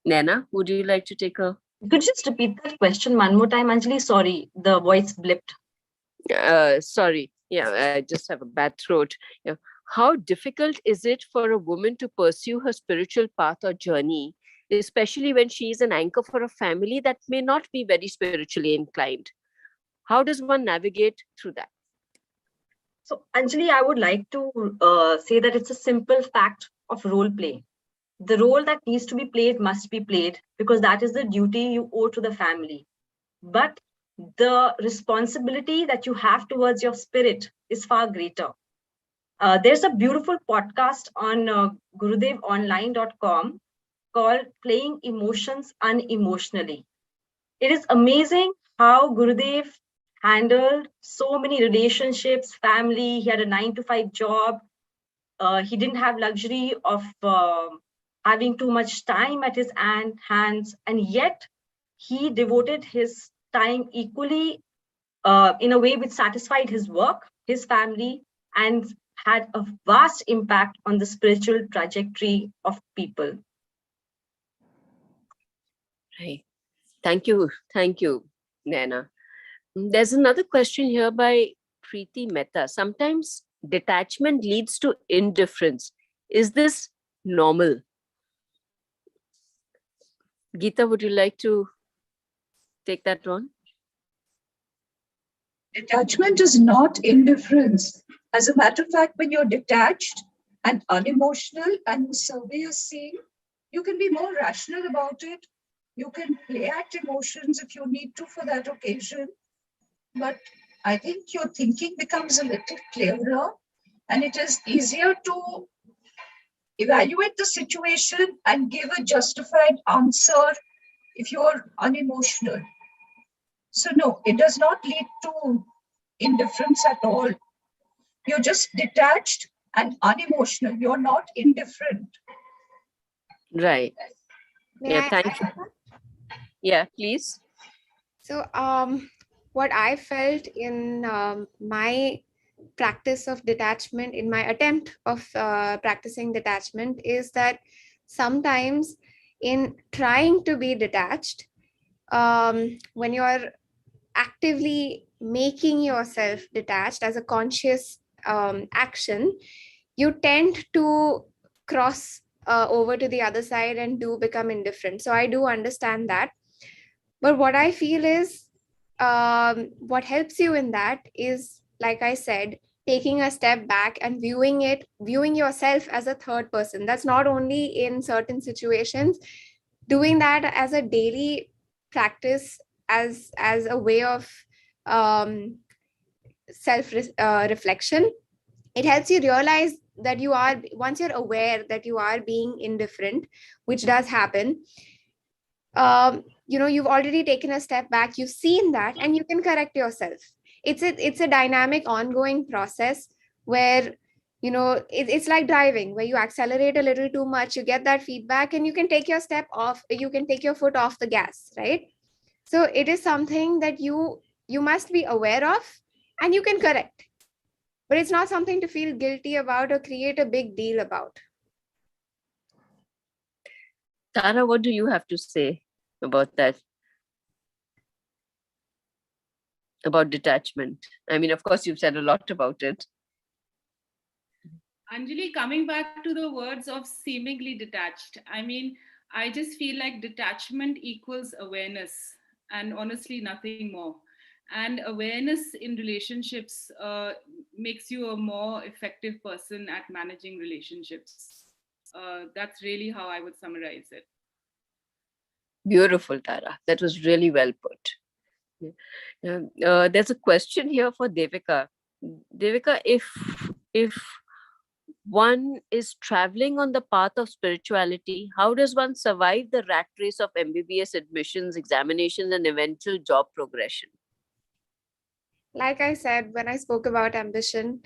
Nana, would you like to take a...
Could you just repeat that question one more time, Anjali? Sorry, the voice blipped.
Sorry. Yeah, I just have a bad throat. Yeah. How difficult is it for a woman to pursue her spiritual path or journey, especially when she is an anchor for a family that may not be very spiritually inclined? How does one navigate through that?
So, Anjali, I would like to say that it's a simple fact of role play. The role that needs to be played must be played because that is the duty you owe to the family. But the responsibility that you have towards your spirit is far greater. There's a beautiful podcast on gurudevonline.com called playing emotions unemotionally. It is amazing how Gurudev handled so many relationships, family. He had a 9 to 5 job. He didn't have luxury of having too much time at his hands, and yet he devoted his time equally in a way which satisfied his work, his family, and had a vast impact on the spiritual trajectory of people.
Right. Thank you. Thank you, Naina. There's another question here by Preeti Mehta. Sometimes detachment leads to indifference. Is this normal? Geeta, would you like to take that on?
Detachment is not indifference. As a matter of fact, when you're detached and unemotional and survey is seeing, you can be more rational about it. You can play act emotions if you need to for that occasion. But I think your thinking becomes a little clearer and it is easier to evaluate the situation and give a justified answer if you're unemotional. So, no, it does not lead to indifference at all. You're just detached and unemotional. You're not indifferent.
Right.
May
Yeah,
I
thank
add
you.
to that?
Yeah, please.
So, what I felt in my practice of detachment, in my attempt of practicing detachment, is that sometimes in trying to be detached, when you're actively making yourself detached as a conscious action, you tend to cross over to the other side and do become indifferent. So I do understand that. But what I feel is what helps you in that is, like I said, taking a step back and viewing yourself as a third person. That's not only in certain situations, doing that as a daily practice, as a way of um, self reflection. It helps you realize that you are, once you're aware that you are being indifferent, which does happen, you've already taken a step back, you've seen that, and you can correct yourself. It's a dynamic ongoing process where it's like driving, where you accelerate a little too much, you get that feedback, and you can take your step off, you can take your foot off the gas, right? So it is something that you must be aware of, and you can correct, but it's not something to feel guilty about or create a big deal about.
Tara, what do you have to say about that? About detachment? I mean, of course, you've said a lot about it.
Anjali, coming back to the words of seemingly detached, I mean, I just feel like detachment equals awareness, and honestly, nothing more. And awareness in relationships makes you a more effective person at managing relationships. That's really how I would summarize it.
Beautiful, Tara. That was really well put. There's a question here for Devika. Devika, if one is traveling on the path of spirituality, how does one survive the rat race of MBBS admissions, examinations, and eventual job progression?
Like I said, when I spoke about ambition,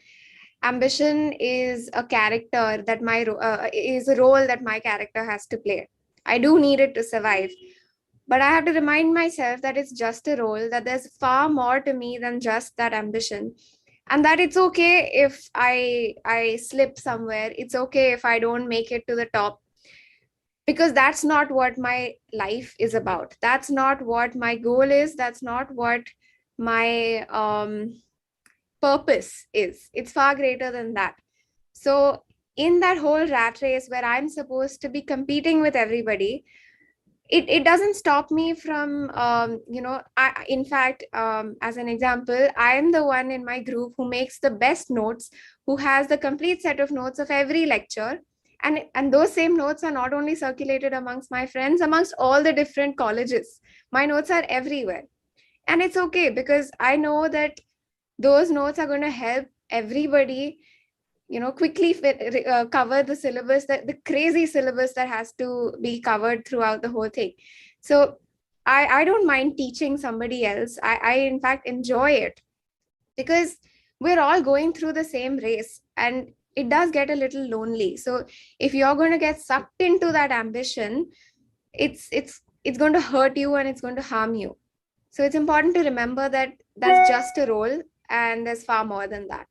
ambition is a character that is a role that my character has to play. I do need it to survive, but I have to remind myself that it's just a role, that there's far more to me than just that ambition, and that it's okay if I slip somewhere. It's okay if I don't make it to the top, because that's not what my life is about. That's not what my goal is. That's not what my purpose is. It's far greater than that. So in that whole rat race where I'm supposed to be competing with everybody, it doesn't stop me from in fact, as an example, I am the one in my group who makes the best notes, who has the complete set of notes of every lecture, and those same notes are not only circulated amongst my friends, amongst all the different colleges. My notes are everywhere, and it's okay, because I know that those notes are going to help everybody quickly cover the syllabus, the crazy syllabus that has to be covered throughout the whole thing. So I don't mind teaching somebody else. I in fact enjoy it, because we're all going through the same race, and it does get a little lonely. So if you're going to get sucked into that ambition, it's going to hurt you and it's going to harm you. So it's important to remember that that's just a role, and there's far more than that.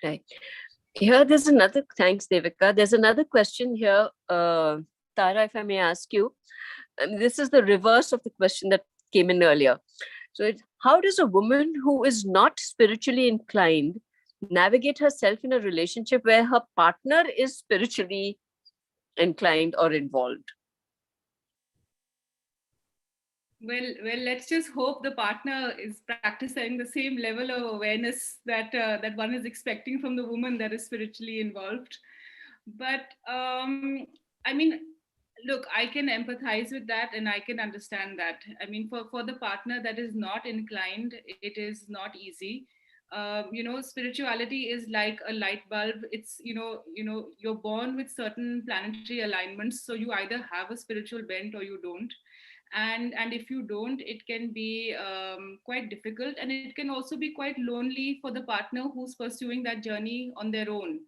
Right. Here, there's another, thanks, Devika. There's another question here, Tara, if I may ask you. This is the reverse of the question that came in earlier. So how does a woman who is not spiritually inclined navigate herself in a relationship where her partner is spiritually inclined or involved?
Well, let's just hope the partner is practicing the same level of awareness that that one is expecting from the woman that is spiritually involved. But I mean, look, I can empathize with that, and I can understand that. I mean, for the partner that is not inclined, it is not easy. Spirituality is like a light bulb. It's you're born with certain planetary alignments, so you either have a spiritual bent or you don't. And if you don't, it can be quite difficult, and it can also be quite lonely for the partner who's pursuing that journey on their own.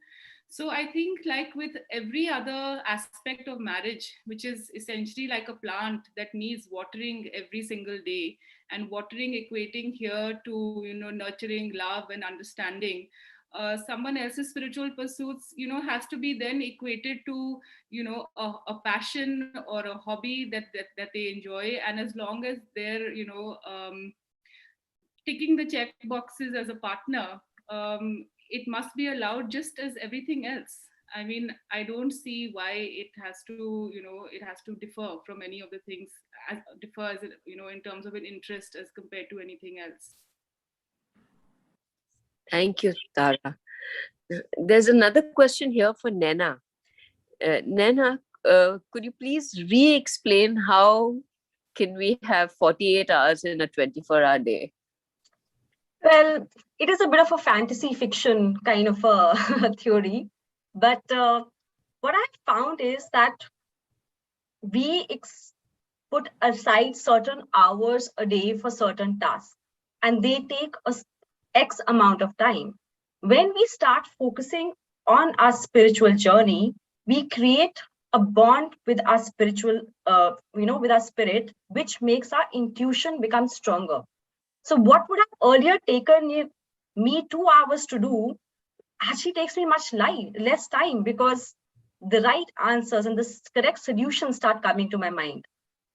So I think, like with every other aspect of marriage, which is essentially like a plant that needs watering every single day, and watering equating here to nurturing love and understanding, someone else's spiritual pursuits has to be then equated to a passion or a hobby that they enjoy. And as long as they're ticking the check boxes as a partner, it must be allowed just as everything else. I mean, I don't see why it has to differ from any of the things, differ as in terms of an interest as compared to anything else.
Thank you, Tara. There's another question here for Nena. Nena, could you please re-explain how can we have 48 hours in a 24-hour day?
Well, it is a bit of a fantasy fiction kind of a theory, but what I found is that we put aside certain hours a day for certain tasks, and they take us X amount of time. When we start focusing on our spiritual journey, we create a bond with our spiritual, with our spirit, which makes our intuition become stronger. So what would have earlier taken me 2 hours to do actually takes me much less time, because the right answers and the correct solutions start coming to my mind.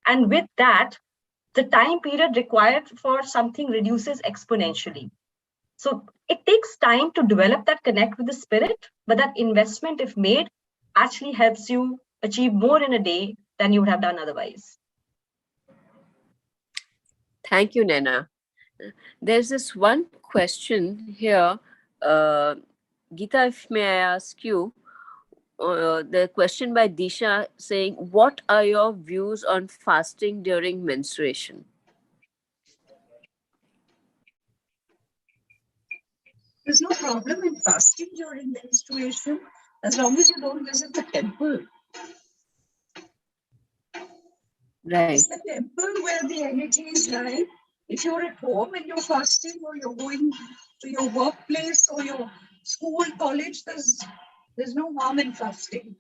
And with that, the time period required for something reduces exponentially. So it takes time to develop that connect with the spirit, but that investment, if made, actually helps you achieve more in a day than you would have done otherwise.
Thank you, Nena. There's this one question here. Geeta, if may I ask you, the question by Disha saying, what are your views on fasting during menstruation?
There's no problem in fasting during menstruation as long as you don't visit the temple.
Right.
It's the temple where the energies lie. If you're at home and you're fasting, or you're going to your workplace or your school, college, there's no harm in fasting.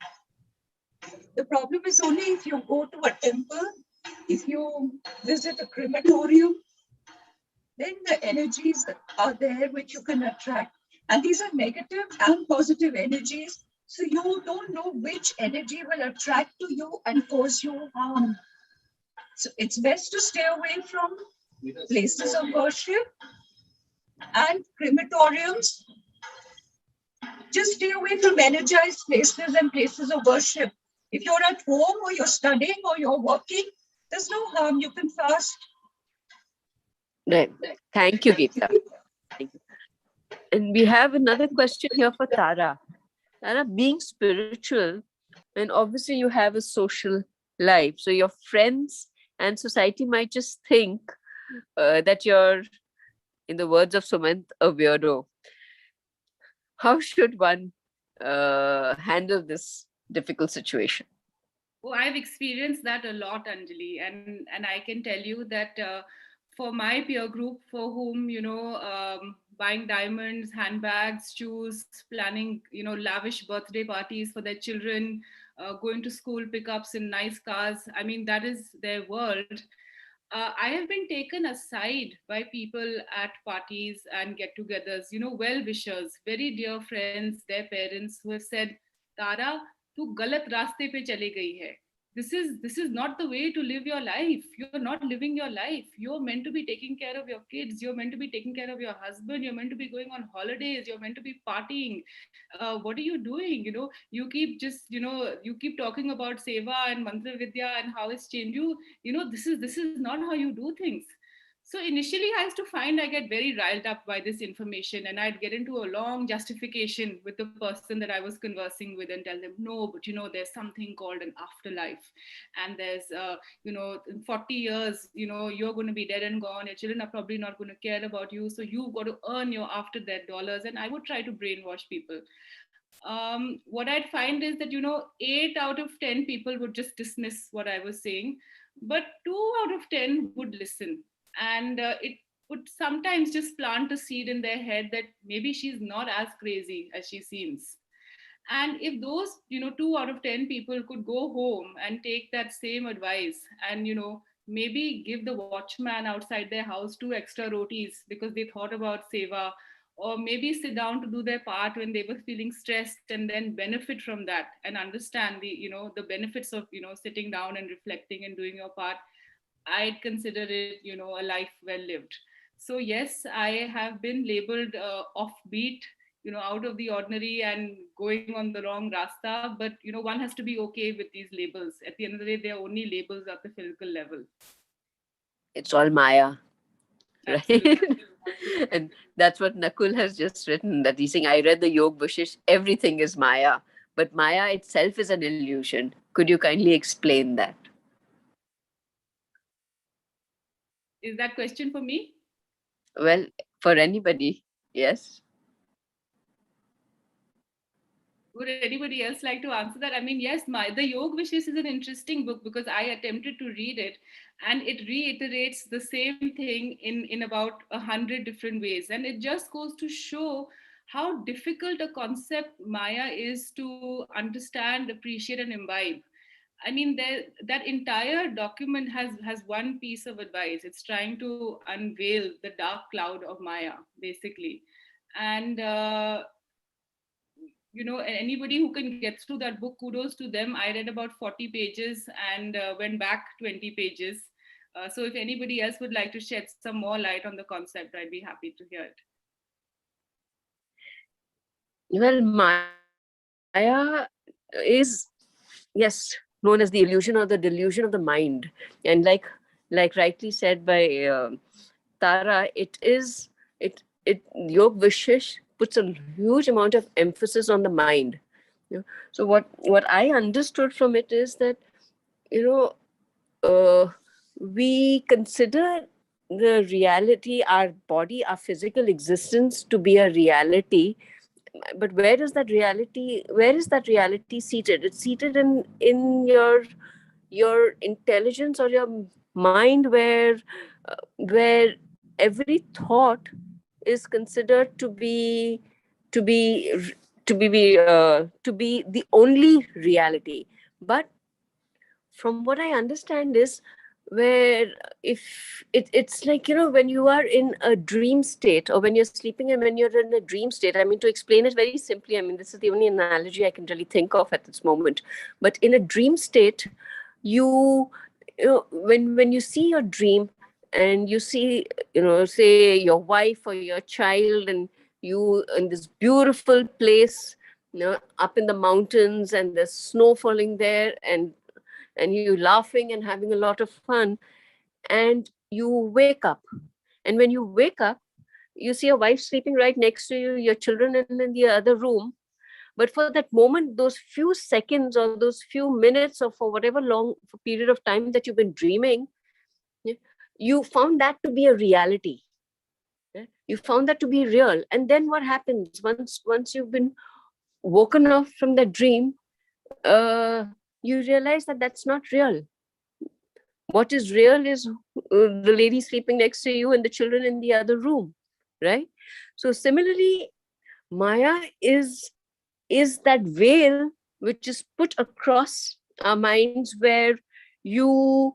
The problem is only if you go to a temple, if you visit a crematorium, then the energies are there which you can attract. And these are negative and positive energies. So you don't know which energy will attract to you and cause you harm. So it's best to stay away from places of worship and crematoriums. Just stay away from energized places and places of worship. If you're at home or you're studying or you're working, there's no harm. You can fast.
Right. Thank you, Geeta. Thank you. And we have another question here for Tara. Tara, being spiritual, and obviously you have a social life, so your friends and society might just think that you're, in the words of Sumant, a weirdo. how should one handle this difficult situation?
Oh, I've experienced that a lot, Anjali, and I can tell you that for my peer group, for whom buying diamonds, handbags, shoes, planning lavish birthday parties for their children, going to school pickups in nice cars. I mean, that is their world. I have been taken aside by people at parties and get-togethers. Well-wishers, very dear friends, their parents who have said, "Tara, तू गलत रास्ते पे चली गई है. This is not the way to live your life. You're not living your life. You're meant to be taking care of your kids. You're meant to be taking care of your husband. You're meant to be going on holidays. You're meant to be partying. What are you doing? You keep talking about seva and mantra vidya and how it's changed you. This is not how you do things." So initially, I used to find I get very riled up by this information, and I'd get into a long justification with the person that I was conversing with and tell them, no, but there's something called an afterlife, and there's, in 40 years, you're going to be dead and gone. Your children are probably not going to care about you, so you've got to earn your after death dollars. And I would try to brainwash people. What I'd find is that 8 out of 10 people would just dismiss what I was saying, but 2 out of 10 would listen, and it would sometimes just plant a seed in their head that maybe she's not as crazy as she seems. And if those 2 out of 10 people could go home and take that same advice and maybe give the watchman outside their house 2 extra rotis because they thought about seva, or maybe sit down to do their part when they were feeling stressed and then benefit from that and understand the benefits of sitting down and reflecting and doing your part, I'd consider it a life well lived. So yes, I have been labeled offbeat, out of the ordinary and going on the wrong rasta, but one has to be okay with these labels. At the end of the day, they're only labels at the physical level.
It's all Maya, right?
Absolutely.
And that's what Nakul has just written, that he's saying, I read the Yog Vashish, everything is Maya, but Maya itself is an illusion. Could you kindly explain that?
Is that question for me?
Well, for anybody, yes.
Would anybody else like to answer that? I mean, yes, the Yog Wishes is an interesting book because I attempted to read it, and it reiterates the same thing in about 100 different ways, and it just goes to show how difficult a concept Maya is to understand, appreciate, and imbibe. I mean, that entire document has one piece of advice. It's trying to unveil the dark cloud of Maya, basically, and anybody who can get through that book, kudos to them. I read about 40 pages and went back 20 pages. So if anybody else would like to shed some more light on the concept, I'd be happy to hear it.
Well, Maya is, yes, known as the illusion or the delusion of the mind. And like rightly said by Tara, it Yog Vishesh puts a huge amount of emphasis on the mind. So what I understood from it is that you know we consider the reality, our body, our physical existence, to be a reality. But where is that reality seated? It's seated in your intelligence or your mind, where every thought is considered to be to be the only reality. But from what I understand is, where if it's like when you are in a dream state, or when you're sleeping and when you're in a dream state. I mean, to explain it very simply, I mean, this is the only analogy I can really think of at this moment. But in a dream state, you, when you see your dream, and you see, say your wife or your child, and you in this beautiful place, up in the mountains, and there's snow falling there, and you laughing and having a lot of fun, and you wake up. And when you wake up, you see your wife sleeping right next to you, your children in the other room. But for that moment, those few seconds or those few minutes, or for whatever long period of time that you've been dreaming, you found that to be a reality. You found that to be real. And then what happens once you've been woken up from that dream, you realize that that's not real. What is real is the lady sleeping next to you and the children in the other room, right? So similarly, Maya is that veil which is put across our minds, where you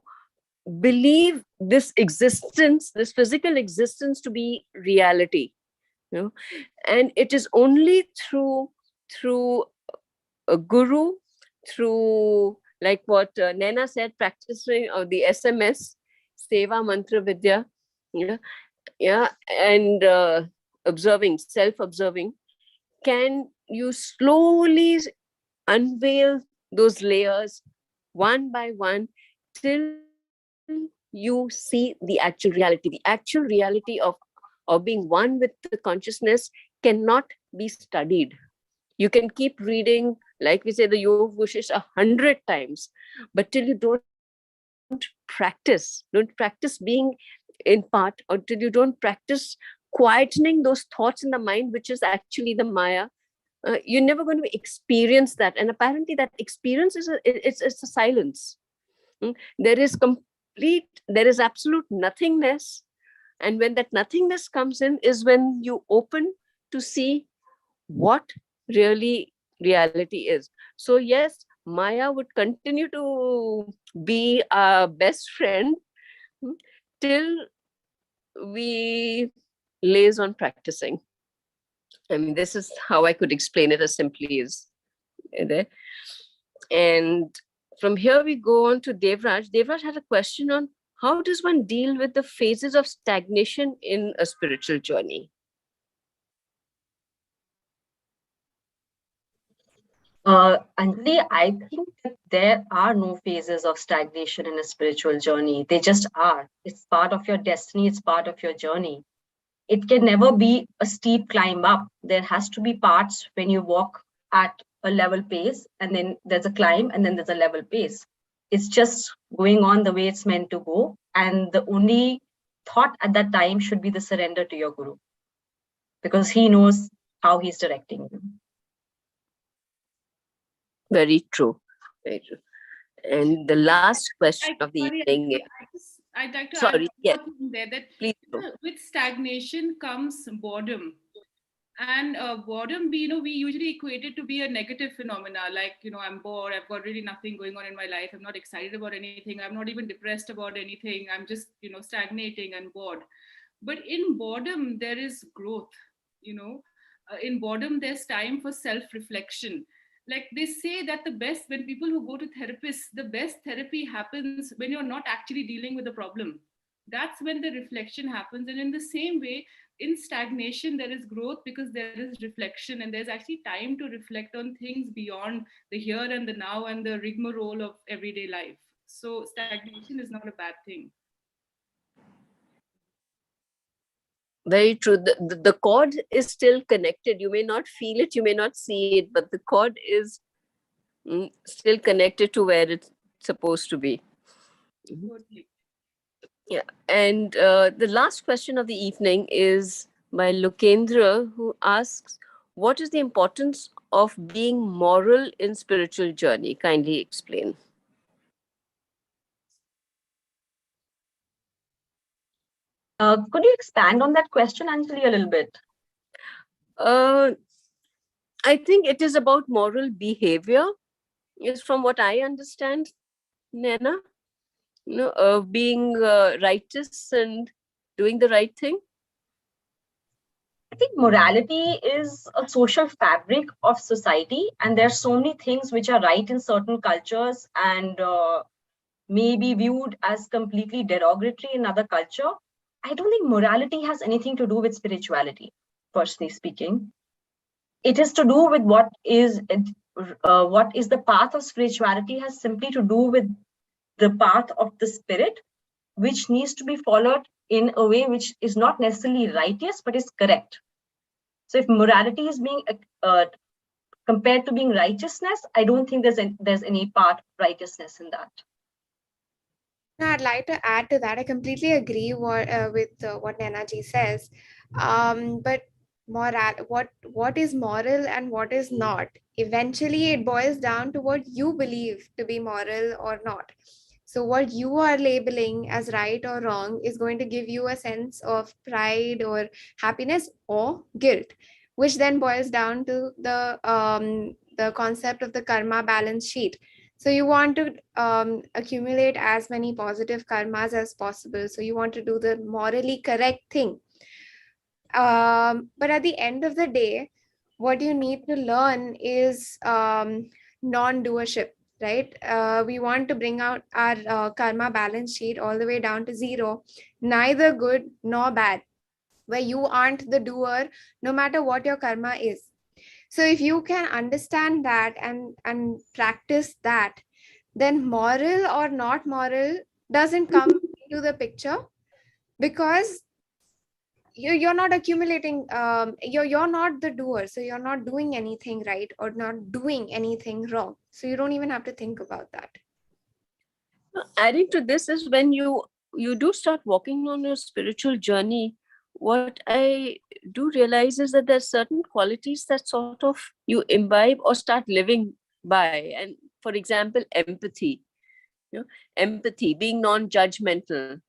believe this existence, this physical existence, to be reality, you know. And it is only through a guru, through, like what Naina said, practicing or the SMS, Seva Mantra Vidya, yeah, yeah, and observing, self-observing, can you slowly unveil those layers one by one till you see the actual reality. The actual reality of being one with the consciousness cannot be studied. You can keep reading, like we say, the Yoga Vushish 100 times, but till you don't practice being in part, or till you don't practice quietening those thoughts in the mind, which is actually the Maya, you're never going to experience that. And apparently that experience is it's a silence. There is absolute nothingness. And when that nothingness comes in is when you open to see what really reality is. So yes, Maya would continue to be our best friend, mm, till we lays on practicing. I mean, this is how I could explain it as simply as it. And from here we go on to Devraj. Devraj had a question on how does one deal with the phases of stagnation in a spiritual journey?
Anjali, I think that there are no phases of stagnation in a spiritual journey. They just are. It's part of your destiny, it's part of your journey. It can never be a steep climb up. There has to be parts when you walk at a level pace, and then there's a climb, and then there's a level pace. It's just going on the way it's meant to go. And the only thought at that time should be the surrender to your guru, because he knows how he's directing you.
Very true. Very true. And the last question of the
Sorry,
evening.
I'd like to add
Sorry,
one
yes,
more thing there, that
please
you
do.
know, with stagnation comes boredom. And boredom, we usually equate it to be a negative phenomena, like, I'm bored, I've got really nothing going on in my life, I'm not excited about anything, I'm not even depressed about anything, I'm just, stagnating and bored. But in boredom, there is growth, in boredom, there's time for self reflection. Like they say that when people who go to therapists, the best therapy happens when you're not actually dealing with the problem. That's when the reflection happens. And in the same way, in stagnation, there is growth because there is reflection, and there's actually time to reflect on things beyond the here and the now and the rigmarole of everyday life. So stagnation is not a bad thing.
Very true. The cord is still connected. You may not feel it, you may not see it, but the cord is still connected to where it's supposed to be.
Totally.
Yeah. And the last question of the evening is by Lokendra, who asks, what is the importance of being moral in spiritual journey? Kindly explain.
Could you expand on that question, Anjali, a little bit?
Uh, I think it is about moral behavior, is from what I understand, Nana. Being righteous and doing the right thing.
I think morality is a social fabric of society, and there's so many things which are right in certain cultures and may be viewed as completely derogatory in other culture. I don't think morality has anything to do with spirituality, personally speaking. It is to do with what is the path of spirituality, has simply to do with the path of the spirit, which needs to be followed in a way which is not necessarily righteous, but is correct. So if morality is being compared to being righteousness, I don't think there's any part of righteousness in that.
No, I'd like to add to that. I completely agree with what Nana ji says. But what is moral and what is not? Eventually, it boils down to what you believe to be moral or not. So, what you are labeling as right or wrong is going to give you a sense of pride or happiness or guilt, which then boils down to the concept of the karma balance sheet. So, you want to accumulate as many positive karmas as possible. So, you want to do the morally correct thing. But at the end of the day, what you need to learn is non-doership, right? We want to bring out our karma balance sheet all the way down to zero, neither good nor bad, where you aren't the doer, no matter what your karma is. So if you can understand that and practice that, then moral or not moral doesn't come into the picture, because you're not accumulating, you're not the doer, so you're not doing anything right or not doing anything wrong, so you don't even have to think about that.
Adding to this is when you do start walking on your spiritual journey, what I do realize is that there's certain qualities that sort of you imbibe or start living by. And for example, empathy, empathy, being non-judgmental,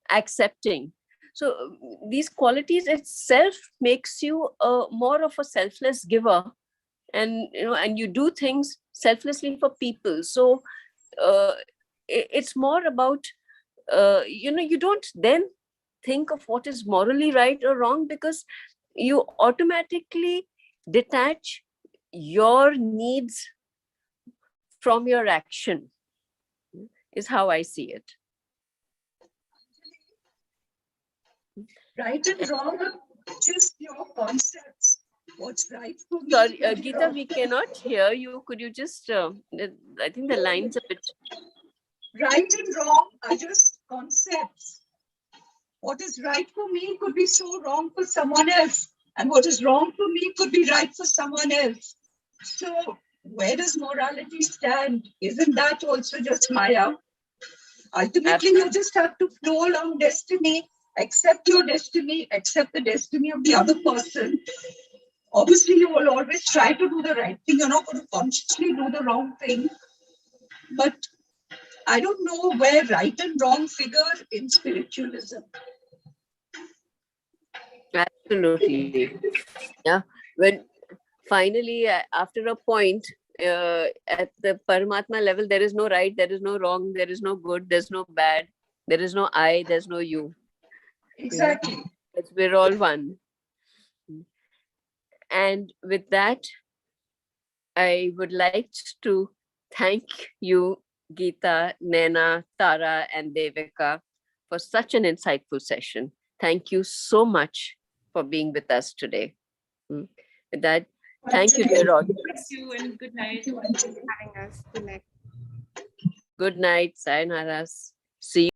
accepting. So these qualities itself makes you more of a selfless giver, and and you do things selflessly for people. So it's more about you don't then think of what is morally right or wrong, because you automatically detach your needs from your action, is how I see it.
Right and wrong are just your concepts. What's right for me?
Sorry, Geeta, we cannot hear you. Could you just, I think the line's a bit...
Right and wrong are just concepts. What is right for me could be so wrong for someone else, and what is wrong for me could be right for someone else. So where does morality stand? Isn't that also just Maya? Ultimately, you just have to flow along destiny, accept your destiny, accept the destiny of the other person. Obviously, you will always try to do the right thing. You're not going to consciously do the wrong thing. But I don't know where right and wrong figure in spiritualism.
Absolutely. Yeah. When finally, after a point, at the Paramatma level, there is no right, there is no wrong, there is no good, there's no bad, there is no I, there's no you.
Exactly.
We're all one. And with that, I would like to thank you, Geeta, Naina, Tara, and Devika, for such an insightful session. Thank you so much for being with us today. With that, thank you, dear audience.
Thank you and good night.
Having us. Good night.
Good night. Sayonara. See you.